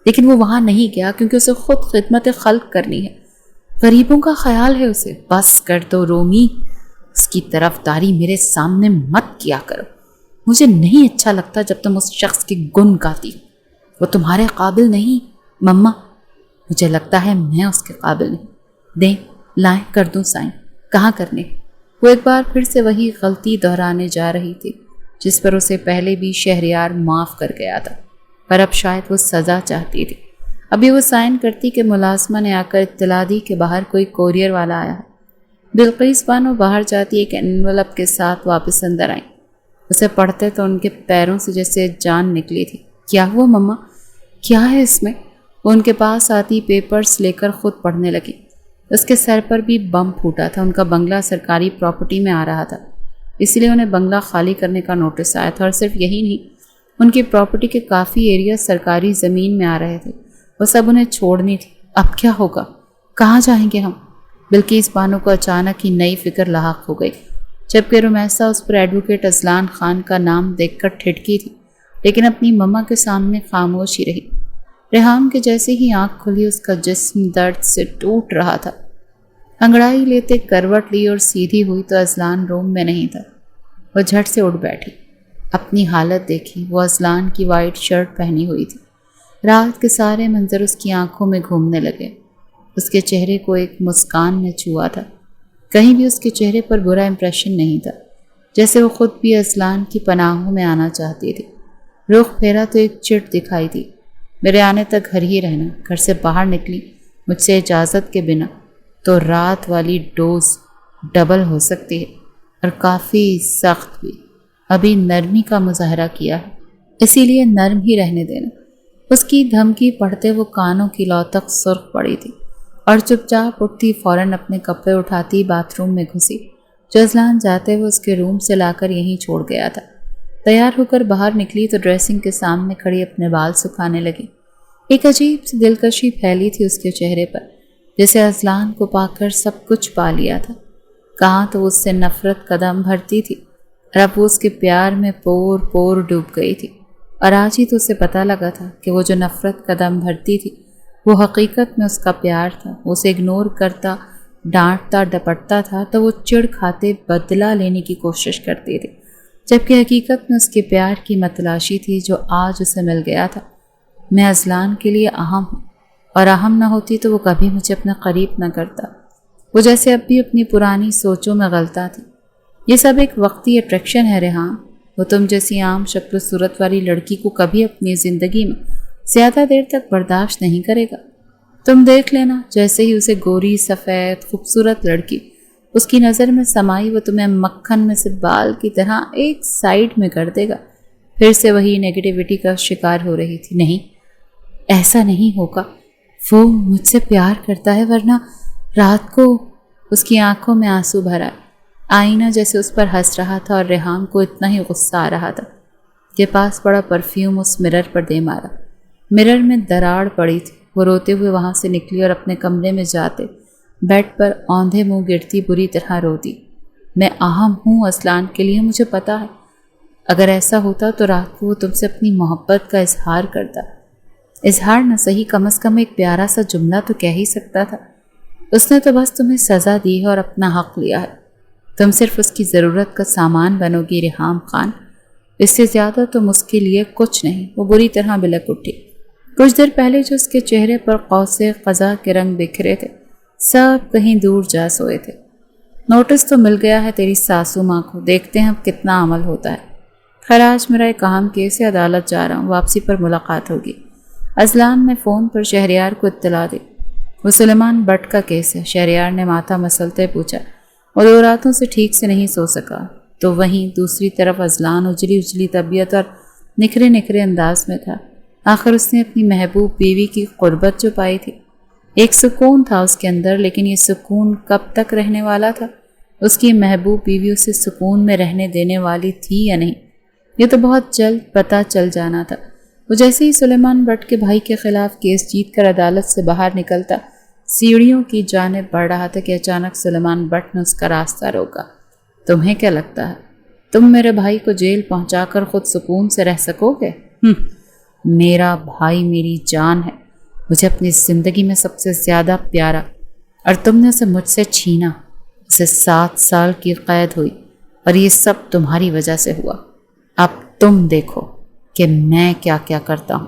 لیکن وہ وہاں نہیں گیا کیونکہ اسے خود خدمت خلق کرنی ہے، غریبوں کا خیال ہے اسے۔ بس کر دو رومی، اس کی طرفداری میرے سامنے مت کیا کرو، مجھے نہیں اچھا لگتا جب تم اس شخص کی گن گاتی، وہ تمہارے قابل نہیں۔ مما، مجھے لگتا ہے میں اس کے قابل نہیں۔ دیں، لائیں، کر دوں سائن، کہاں کرنے؟ وہ ایک بار پھر سے وہی غلطی دہرانے جا رہی تھی جس پر اسے پہلے بھی شہریار معاف کر گیا تھا، پر اب شاید وہ سزا چاہتی تھی۔ ابھی وہ سائن کرتی کہ ملازمہ نے آ کر اطلاع دی کہ باہر کوئی کوریئر والا آیا ہے۔ بلقیس بانو باہر جاتی ایک انویلپ کے ساتھ واپس اندر آئیں۔ اسے پڑھتے تو ان کے پیروں سے جیسے جان نکلی تھی۔ کیا ہوا مما؟ کیا ہے اس میں؟ وہ ان کے پاس آتی پیپرز لے کر خود پڑھنے لگی۔ اس کے سر پر بھی بم پھوٹا تھا۔ ان کا بنگلہ سرکاری پراپرٹی میں آ رہا تھا، اس لیے انہیں بنگلہ خالی کرنے کا نوٹس آیا تھا، اور صرف یہی نہیں، ان کی پراپرٹی کے کافی ایریا سرکاری زمین میں آ رہے تھے، وہ سب انہیں چھوڑنی تھی۔ اب کیا ہوگا؟ کہاں جائیں گے ہم؟ بلقیس بانو کو اچانک ہی نئی فکر لاحق ہو گئی، جبکہ رمیسا اس پر ایڈوکیٹ اذلان خان کا نام دیکھ کر ٹھٹکی تھی، لیکن اپنی مما کے سامنے خاموش ہی رہی۔ ریحام کے جیسے ہی آنکھ کھلی اس کا جسم درد سے ٹوٹ رہا تھا۔ انگڑائی لیتے کروٹ لی اور سیدھی ہوئی تو اذلان روم میں نہیں تھا۔ وہ جھٹ سے اٹھ بیٹھی، اپنی حالت دیکھی۔ وہ اذلان کی وائٹ شرٹ پہنی ہوئی تھی، رات کے سارے منظر اس کی آنکھوں میں گھومنے لگے۔ اس کے چہرے کو ایک مسکان نے چھوا تھا۔ کہیں بھی اس کے چہرے پر برا امپریشن نہیں تھا، جیسے وہ خود بھی اذلان کی پناہوں میں آنا چاہتی تھی۔ رخ پھیرا تو ایک چڑ دکھائی دی، میرے آنے تک گھر ہی رہنا۔ گھر سے باہر نکلی مجھ سے اجازت کے بنا تو رات والی ڈوز ڈبل ہو سکتی ہے، اور کافی سخت بھی۔ ابھی نرمی کا مظاہرہ کیا ہے، اسی لیے نرم ہی رہنے دینا۔ اس کی دھمکی پڑھتے وہ کانوں کی لو تک سرخ پڑی تھی، اور چپ چاپ اٹھتی فوراً اپنے کپڑے اٹھاتی باتھ روم میں گھسی، جو اذلان جاتے ہوئے اس کے روم سے لا کر یہیں چھوڑ گیا تھا۔ تیار ہو کر باہر نکلی تو ڈریسنگ کے سامنے کھڑی اپنے بال سکھانے لگی۔ ایک عجیب سی دلکشی پھیلی تھی اس کے چہرے پر، جیسے اذلان کو پا کر سب کچھ پا لیا تھا۔ کہاں تو اس سے نفرت قدم بھرتی تھی، اور اب وہ اس کے پیار میں پور پور ڈوب گئی تھی۔ اور آج ہی تو اسے پتہ لگا تھا کہ وہ جو نفرت قدم بھرتی تھی وہ حقیقت میں اس کا پیار تھا۔ وہ اسے اگنور کرتا، ڈانٹتا ڈپٹتا تھا تو وہ چڑ کھاتے بدلہ لینے کی کوشش کرتی تھی، جبکہ حقیقت میں اس کے پیار کی متلاشی تھی جو آج اسے مل گیا تھا۔ میں اذلان کے لیے اہم ہوں، اور اہم نہ ہوتی تو وہ کبھی مجھے اپنا قریب نہ کرتا۔ وہ جیسے اب بھی اپنی پرانی سوچوں میں غلطہ تھی۔ یہ سب ایک وقتی اٹریکشن ہے ریحان۔ وہ تم جیسی عام شکل و صورت والی لڑکی کو کبھی اپنی زندگی میں زیادہ دیر تک برداشت نہیں کرے گا۔ تم دیکھ لینا، جیسے ہی اسے گوری سفید خوبصورت لڑکی اس کی نظر میں سمائی، وہ تمہیں مکھن میں سے بال کی طرح ایک سائیڈ میں کر دے گا۔ پھر سے وہی نیگیٹیوٹی کا شکار ہو رہی تھی۔ نہیں، ایسا نہیں ہوگا، وہ مجھ سے پیار کرتا ہے، ورنہ رات کو اس کی آنکھوں میں آنسو بھرا۔ آئینہ جیسے اس پر ہنس رہا تھا، اور ریحان کو اتنا ہی غصہ آ رہا تھا کہ پاس پڑا پرفیوم اس مرر پر دے مارا۔ مرر میں دراڑ پڑی تھی۔ وہ روتے ہوئے وہاں سے نکلی اور اپنے کمرے میں جاتے بیڈ پر اوندھے منہ گرتی بری طرح روتی۔ میں اہم ہوں اذلان کے لیے، مجھے پتا ہے۔ اگر ایسا ہوتا تو رات کو وہ تم سے اپنی محبت کا اظہار کرتا۔ اظہار نہ صحیح، کم از کم ایک پیارا سا جملہ تو کہہ ہی سکتا تھا۔ اس نے تو بس تمہیں سزا دی ہے اور اپنا حق لیا ہے۔ تم صرف اس کی ضرورت کا سامان بنو گی ریحام خان، اس سے زیادہ تم اس کے لیے کچھ نہیں۔ وہ بری طرح بلک اٹھی۔ کچھ دیر پہلے جو اس کے چہرے پر قوس قزح کے رنگ بکھرے تھے، سب کہیں دور جا سوئے تھے۔ نوٹس تو مل گیا ہے تیری ساسو ماں کو، دیکھتے ہیں اب کتنا عمل ہوتا ہے۔ خیر آج میرا ایک اہم کیس ہے، عدالت جا رہا ہوں، واپسی پر ملاقات ہوگی۔ اذلان نے فون پر شہریار کو اطلاع دی۔ وہ سلیمان بٹ کا کیس ہے، شہریار نے ماتھا مسلتے پوچھا۔ وہ 2 راتوں سے ٹھیک سے نہیں سو سکا۔ تو وہیں دوسری طرف اذلان اجلی اجلی طبیعت اور نکھرے نکھرے انداز میں تھا۔ آخر اس نے اپنی محبوب بیوی کی قربت جو پائی تھی۔ ایک سکون تھا اس کے اندر، لیکن یہ سکون کب تک رہنے والا تھا؟ اس کی محبوب بیوی اسے سکون میں رہنے دینے والی تھی یا نہیں، یہ تو بہت جلد پتہ چل جانا تھا۔ وہ جیسے ہی سلیمان بٹ کے بھائی کے خلاف کیس جیت کر عدالت سے باہر نکلتا سیڑھیوں کی جانب بڑھ رہا تھا کہ اچانک سلیمان بٹ نے اس کا راستہ روکا۔ تمہیں کیا لگتا ہے تم میرے بھائی کو جیل پہنچا کر خود سکون سے رہ سکو گے؟ میرا بھائی میری جان ہے، مجھے اپنی زندگی میں سب سے زیادہ پیارا، اور تم نے اسے مجھ سے چھینا۔ اسے 7 سال کی قید ہوئی، اور یہ سب تمہاری وجہ سے ہوا۔ اب تم دیکھو کہ میں کیا کیا کرتا ہوں۔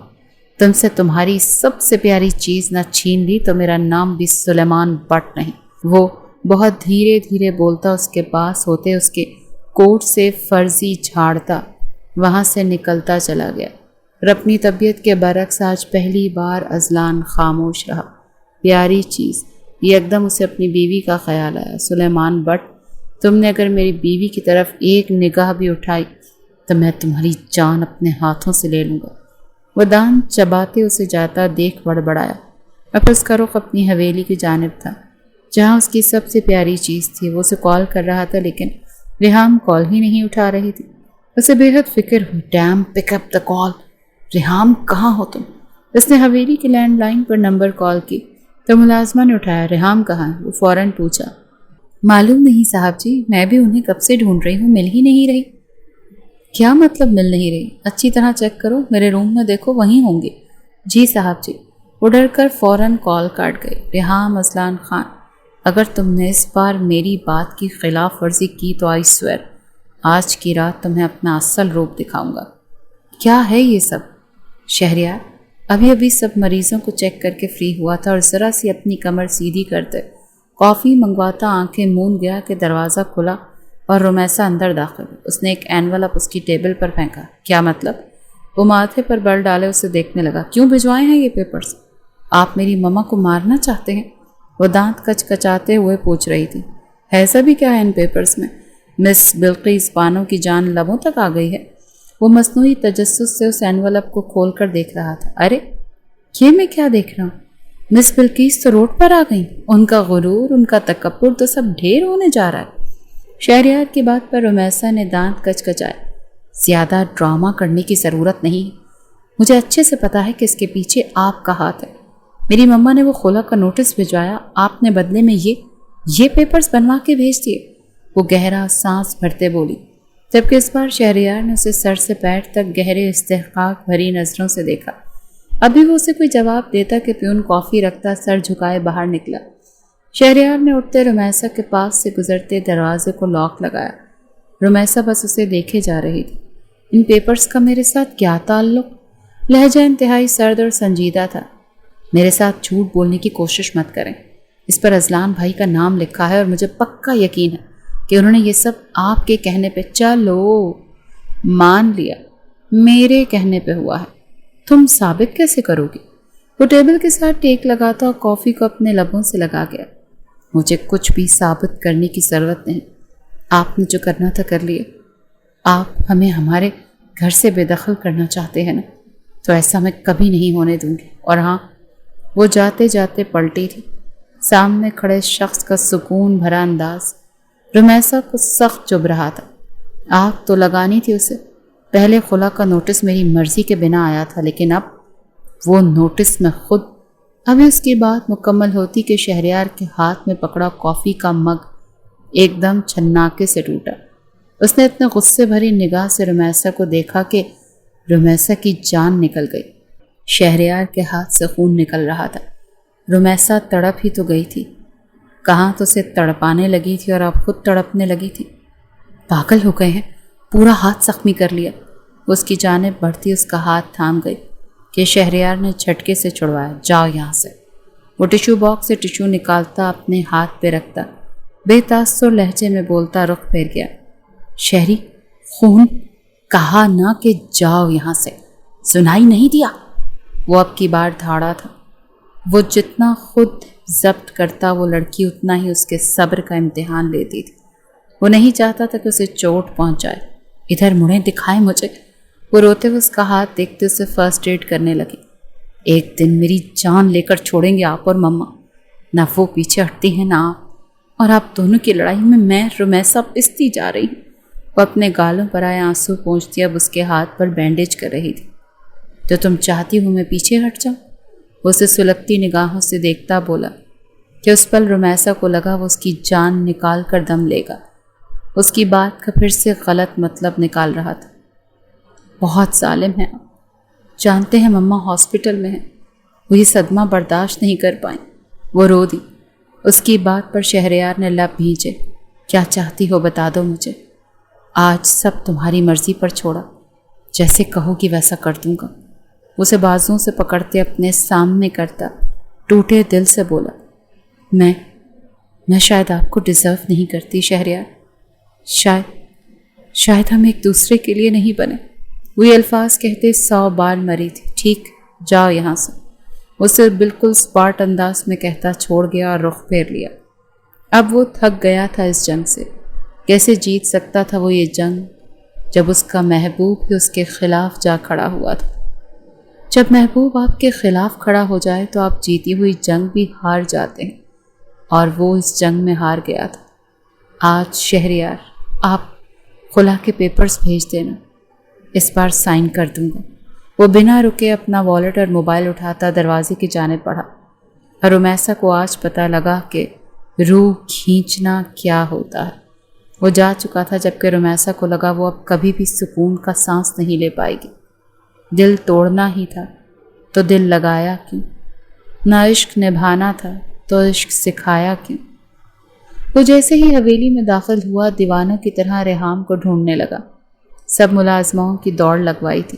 تم سے تمہاری سب سے پیاری چیز نہ چھین لی تو میرا نام بھی سلیمان بٹ نہیں۔ وہ بہت دھیرے دھیرے بولتا اس کے پاس ہوتے اس کے کوٹ سے فرضی جھاڑتا وہاں سے نکلتا چلا گیا، اور اپنی طبیعت کے برعکس آج پہلی بار اذلان خاموش رہا۔ پیاری چیز، یہ ایک دم اسے اپنی بیوی کا خیال آیا۔ سلیمان بٹ، تم نے اگر میری بیوی کی طرف ایک نگاہ بھی اٹھائی تو میں تمہاری جان اپنے ہاتھوں سے لے لوں گا۔ وہ دان چباتے اسے جاتا دیکھ بڑبڑایا۔ اب اس کا رخ اپنی حویلی کی جانب تھا، جہاں اس کی سب سے پیاری چیز تھی۔ وہ اسے کال کر رہا تھا، لیکن ریحام کال ہی نہیں اٹھا رہی تھی۔ اسے بے حد فکر ہوئی۔ ڈیم، پک اپ دا کال۔ ریحام کہاں ہو تم؟ اس نے حویلی کے لینڈ لائن پر نمبر کال کی تو ملازمہ نے اٹھایا۔ ریحام کہاں ہے؟ وہ فوراً پوچھا۔ معلوم نہیں صاحب جی، میں بھی انہیں کب سے ڈھونڈ رہی ہوں، مل ہی نہیں رہی۔ کیا مطلب مل نہیں رہی؟ اچھی طرح چیک کرو، میرے روم میں دیکھو، وہیں ہوں گے۔ جی صاحب جی۔ وہ ڈر کر فوراً کال کاٹ گئی۔ ریحام اذلان خان، اگر تم نے اس بار میری بات کی خلاف ورزی کی تو آئی سویر آج کی رات تمہیں اپنا اصل روپ دکھاؤں گا۔ کیا ہے یہ سب؟ شہریار، ابھی ابھی سب مریضوں کو چیک کر کے فری ہوا تھا اور ذرا سی اپنی کمر سیدھی کرتے کافی منگواتا آنکھیں موند گیا کہ دروازہ کھلا اور رمیسا اندر داخل ہوئی۔ اس نے ایک اینولپ اس کی ٹیبل پر پھینکا۔ کیا مطلب؟ وہ ماتھے پر بل ڈالے اسے دیکھنے لگا۔ کیوں بھجوائے ہیں یہ پیپرز؟ آپ میری مما کو مارنا چاہتے ہیں؟ وہ دانت کچ کچاتے ہوئے پوچھ رہی تھی۔ ایسا بھی کیا ہے ان پیپرز میں؟ مس بلقیس بانو کی جان لبوں تک آ گئی ہے۔ وہ مصنوعی تجسس سے اس اینولپ کو کھول کر دیکھ رہا تھا۔ ارے یہ میں کیا دیکھ رہا ہوں؟ مس بلقیس تو روڈ پر آ گئیں۔ ان کا غرور، ان کا تکبر تو سب ڈھیر ہونے جا رہا ہے۔ شہریار کی بات پر رمیسا نے دانت کچ کچائے۔ زیادہ ڈرامہ کرنے کی ضرورت نہیں، مجھے اچھے سے پتا ہے کہ اس کے پیچھے آپ کا ہاتھ ہے۔ میری مما نے وہ خلا کا نوٹس بھجوایا، آپ نے بدلے میں یہ پیپرز بنوا کے بھیج دیے۔ وہ گہرا سانس بھرتے بولی، جبکہ اس بار شہریار نے اسے سر سے پیر تک گہرے استحقاق بھری نظروں سے دیکھا۔ ابھی وہ اسے کوئی جواب دیتا کہ پیون کافی رکھتا سر جھکائے باہر نکلا۔ شہریار نے اٹھتے رمیسا کے پاس سے گزرتے دروازے کو لاک لگایا۔ رمیسا بس اسے دیکھے جا رہی تھی۔ ان پیپرز کا میرے ساتھ کیا تعلق؟ لہجہ انتہائی سرد اور سنجیدہ تھا۔ میرے ساتھ جھوٹ بولنے کی کوشش مت کریں۔ اس پر اذلان بھائی کا نام لکھا ہے اور مجھے پکا یقین ہے کہ انہوں نے یہ سب آپ کے کہنے پہ چلو مان لیا، میرے کہنے پہ ہوا ہے۔ تم ثابت کیسے کرو گی؟ وہ ٹیبل کے ساتھ ٹیک لگاتا اور کافی کو اپنے لبوں سے لگا گیا۔ مجھے کچھ بھی ثابت کرنے کی ضرورت نہیں، آپ نے جو کرنا تھا کر لیا۔ آپ ہمیں ہمارے گھر سے بے دخل کرنا چاہتے ہیں نا، تو ایسا میں کبھی نہیں ہونے دوں گی۔ اور ہاں، وہ جاتے جاتے پلٹی تھی۔ سامنے کھڑے شخص کا سکون بھرا انداز رمیسا کو سخت چبھ رہا تھا۔ آگ تو لگانی تھی اسے۔ پہلے خلا کا نوٹس میری مرضی کے بنا آیا تھا، لیکن اب وہ نوٹس میں خود۔ ابھی اس کی بات مکمل ہوتی کہ شہریار کے ہاتھ میں پکڑا کافی کا مگ ایک دم چھناکے سے ٹوٹا۔ اس نے اتنے غصے بھری نگاہ سے رمیسا کو دیکھا کہ رمیسا کی جان نکل گئی۔ شہریار کے ہاتھ سے خون نکل رہا تھا۔ رمیسا تڑپ ہی تو گئی تھی، کہاں تو اسے تڑپانے لگی تھی اور اب خود تڑپنے لگی تھی۔ پاگل ہو گئے ہیں، پورا ہاتھ زخمی کر لیا۔ اس کی جانب بڑھتی اس کا ہاتھ تھام گئی کہ شہریار نے جھٹکے سے چھڑوایا۔ جاؤ یہاں سے۔ وہ ٹیشو باکس سے ٹیشو نکالتا اپنے ہاتھ پہ رکھتا بے تاثر لہجے میں بولتا رخ پھیر گیا۔ شہری، خون، کہا نہ کہ جاؤ یہاں سے، سنائی نہیں دیا؟ وہ اب کی بار دھاڑا تھا۔ وہ جتنا خود ضبط کرتا وہ لڑکی اتنا ہی اس کے صبر کا امتحان لیتی تھی۔ وہ نہیں چاہتا تھا کہ اسے چوٹ پہنچائے۔ ادھر مڑیں دکھائے مجھے۔ وہ روتے ہوئے اس کا ہاتھ دیکھتے اسے فرسٹ ایڈ کرنے لگی۔ ایک دن میری جان لے کر چھوڑیں گے آپ اور مما، نہ وہ پیچھے ہٹتی ہیں نہ آپ، اور آپ دونوں کی لڑائی میں رمیسا پستی جا رہی ہوں۔ وہ اپنے گالوں پر آئے آنسو پہنچتی اب اس کے ہاتھ پر بینڈیج کر رہی تھی۔ تو تم چاہتی ہو میں پیچھے ہٹ جاؤں؟ وہ اسے سلگتی نگاہوں سے دیکھتا بولا کہ اس پل رمیسا کو لگا وہ اس کی جان نکال کر دم لے گا۔ اس کی بات کا پھر سے غلط مطلب نکال رہا تھا۔ بہت ظالم ہے آپ، جانتے ہیں مما ہاسپٹل میں ہیں، وہ یہ صدمہ برداشت نہیں کر پائیں۔ وہ رو دی۔ اس کی بات پر شہریار نے لب بھینچے۔ کیا چاہتی ہو بتا دو مجھے، آج سب تمہاری مرضی پر چھوڑا، جیسے کہو گی ویسا کر دوں گا۔ اسے بازوں سے پکڑتے اپنے سامنے کرتا ٹوٹے دل سے بولا، میں شاید آپ کو ڈیزرو نہیں کرتی شہریار، شاید ہم ایک دوسرے کے لیے نہیں بنے۔ وہ یہ الفاظ کہتے 100 بار مری تھی۔ ٹھیک، جاؤ یہاں سے۔ اسے بالکل سپارٹ انداز میں کہتا چھوڑ گیا اور رخ پھیر لیا۔ اب وہ تھک گیا تھا اس جنگ سے۔ کیسے جیت سکتا تھا وہ یہ جنگ جب اس کا محبوب ہی اس کے خلاف جا کھڑا ہوا تھا؟ جب محبوب آپ کے خلاف کھڑا ہو جائے تو آپ جیتی ہوئی جنگ بھی ہار جاتے ہیں، اور وہ اس جنگ میں ہار گیا تھا۔ آج شہریار، آپ خلا کے پیپرز بھیج دینا، اس بار سائن کر دوں گا۔ وہ بنا رکے اپنا والیٹ اور موبائل اٹھاتا دروازے کی جانب بڑھا، اور رمیسا کو آج پتہ لگا کہ روح کھینچنا کیا ہوتا ہے۔ وہ جا چکا تھا جبکہ رمیسا کو لگا وہ اب کبھی بھی سکون کا سانس نہیں لے پائے گی۔ دل توڑنا ہی تھا تو دل لگایا کیوں؟ نہ عشق نبھانا تھا تو عشق سکھایا کیوں؟ وہ جیسے ہی حویلی میں داخل ہوا دیوانوں کی طرح ریحام کو ڈھونڈنے لگا۔ سب ملازموں کی دوڑ لگوائی تھی۔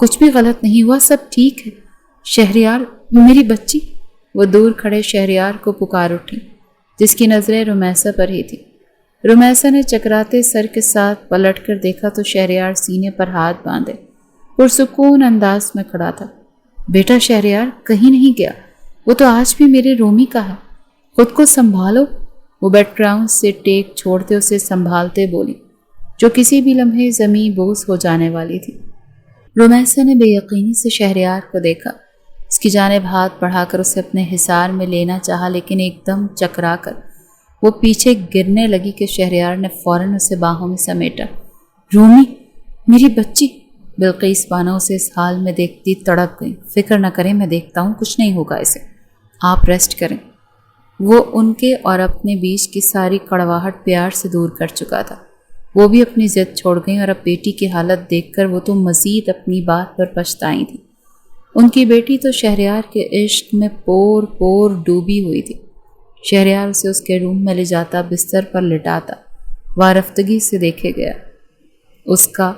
کچھ بھی غلط نہیں ہوا، سب ٹھیک ہے۔ شہریار، میری بچی۔ وہ دور کھڑے شہریار کو پکار اٹھی، جس کی نظریں رمیسہ پر ہی تھی۔ رمیسہ نے چکراتے سر کے ساتھ پلٹ کر دیکھا تو شہریار سینے پر ہاتھ باندھے پرسکون انداز میں کھڑا تھا۔ بیٹا شہریار کہیں نہیں گیا، وہ تو آج بھی میرے رومی کا ہے، خود کو سنبھالو۔ وہ بیک گراؤنڈ سے ٹیک چھوڑتے اسے سنبھالتے بولی، جو کسی بھی لمحے زمین بوس ہو جانے والی تھی۔ رمیسہ نے بے یقینی سے شہریار کو دیکھا، اس کی جانب ہاتھ بڑھا کر اسے اپنے حصار میں لینا چاہا، لیکن ایک دم چکرا کر وہ پیچھے گرنے لگی کہ شہریار نے فوراً اسے باہوں میں سمیٹا۔ رومی، میری بچی۔ بلقیس بانو اسے اس حال میں دیکھتی تڑپ گئی۔ فکر نہ کریں، میں دیکھتا ہوں، کچھ نہیں ہوگا اسے، آپ ریسٹ کریں۔ وہ ان کے اور اپنے بیچ کی ساری کڑواہٹ پیار سے دور کر چکا تھا۔ وہ بھی اپنی ضد چھوڑ گئیں اور اب بیٹی کی حالت دیکھ کر وہ تو مزید اپنی بات پر پچھتائی تھیں۔ ان کی بیٹی تو شہریار کے عشق میں پور پور ڈوبی ہوئی تھی۔ شہریار اسے اس کے روم میں لے جاتا، بستر پر لٹاتا، وارفتگی سے دیکھے گیا۔ اس کا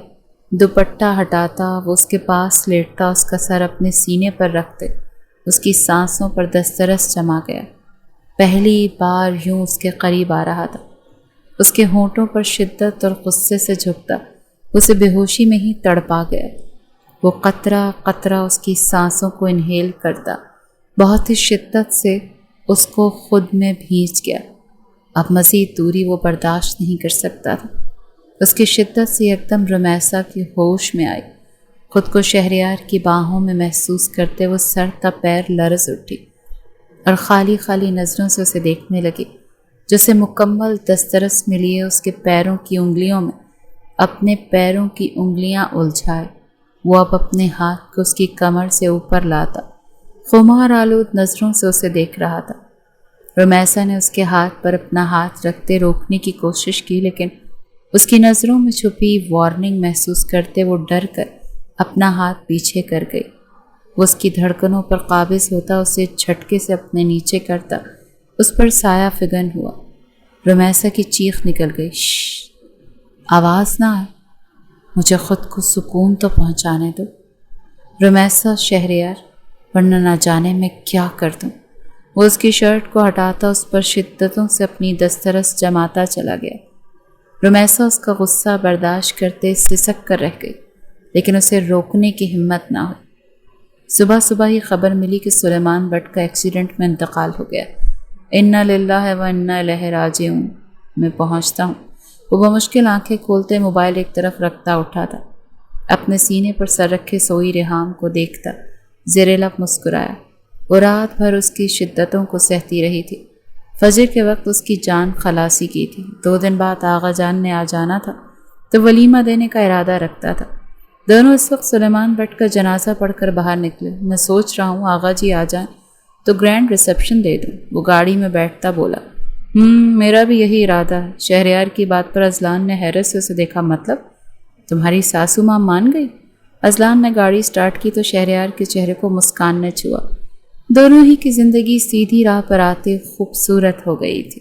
دوپٹہ ہٹاتا، وہ اس کے پاس لیٹتا، اس کا سر اپنے سینے پر رکھتے، اس کی سانسوں پر دسترس جما گیا۔ پہلی بار یوں اس کے قریب آ رہا تھا۔ اس کے ہونٹوں پر شدت اور غصے سے جھکتا، اسے بے ہوشی میں ہی تڑپا گیا۔ وہ قطرہ قطرہ اس کی سانسوں کو انہیل کرتا، بہت ہی شدت سے اس کو خود میں بھینچ گیا۔ اب مزید دوری وہ برداشت نہیں کر سکتا تھا۔ اس کی شدت سے یکدم رمیسہ کی ہوش میں آئی۔ خود کو شہریار کی باہوں میں محسوس کرتے وہ سر تا پیر لرز اٹھی اور خالی خالی نظروں سے اسے دیکھنے لگی، جسے مکمل دسترس میں لیے اس کے پیروں کی انگلیوں میں اپنے پیروں کی انگلیاں الجھائے۔ وہ اب اپنے ہاتھ کو اس کی کمر سے اوپر لاتا، خمار آلود نظروں سے اسے دیکھ رہا تھا۔ رمیسہ نے اس کے ہاتھ پر اپنا ہاتھ رکھتے روکنے کی کوشش کی، لیکن اس کی نظروں میں چھپی وارننگ محسوس کرتے وہ ڈر کر اپنا ہاتھ پیچھے کر گئی۔ وہ اس کی دھڑکنوں پر قابض ہوتا، اسے جھٹکے سے اپنے نیچے کرتا، اس پر سایہ فگن ہوا۔ رمیسہ کی چیخ نکل گئی، شش، آواز نہ آئے، مجھے خود کو سکون تو پہنچانے دو۔ رمیسہ شہریار، ورنہ نہ جانے میں کیا کر دوں۔ وہ اس کی شرٹ کو ہٹاتا، اس پر شدتوں سے اپنی دسترس جماتا چلا گیا۔ رمیسہ اس کا غصہ برداشت کرتے سسک کر رہ گئی، لیکن اسے روکنے کی ہمت نہ ہوئی۔ صبح صبح ہی خبر ملی کہ سلیمان بٹ کا ایکسیڈنٹ میں انتقال ہو گیا۔ انا للہ و انا الیہ راجعون۔ میں پہنچتا ہوں۔ وہ بمشکل آنکھیں کھولتے موبائل ایک طرف رکھتا اٹھا تھا، اپنے سینے پر سر رکھے سوئی ریحام کو دیکھتا زیر لب مسکرایا۔ وہ رات بھر اس کی شدتوں کو سہتی رہی تھی۔ فجر کے وقت اس کی جان خلاصی کی تھی۔ 2 دن بعد آغا جان نے آ جانا تھا تو ولیمہ دینے کا ارادہ رکھتا تھا۔ دونوں اس وقت سلیمان بٹ کا جنازہ پڑھ کر باہر نکلے۔ میں سوچ رہا ہوں آغا جی آ جائیں تو گرینڈ ریسیپشن دے دوں۔ وہ گاڑی میں بیٹھتا بولا، میرا بھی یہی ارادہ ہے۔ شہریار کی بات پر ازلان نے حیرت سے اسے دیکھا۔ مطلب تمہاری ساسو ماں مان گئی؟ ازلان نے گاڑی سٹارٹ کی تو شہریار کے چہرے کو مسکان نے چھوا۔ دونوں ہی کی زندگی سیدھی راہ پر آتے خوبصورت ہو گئی تھی۔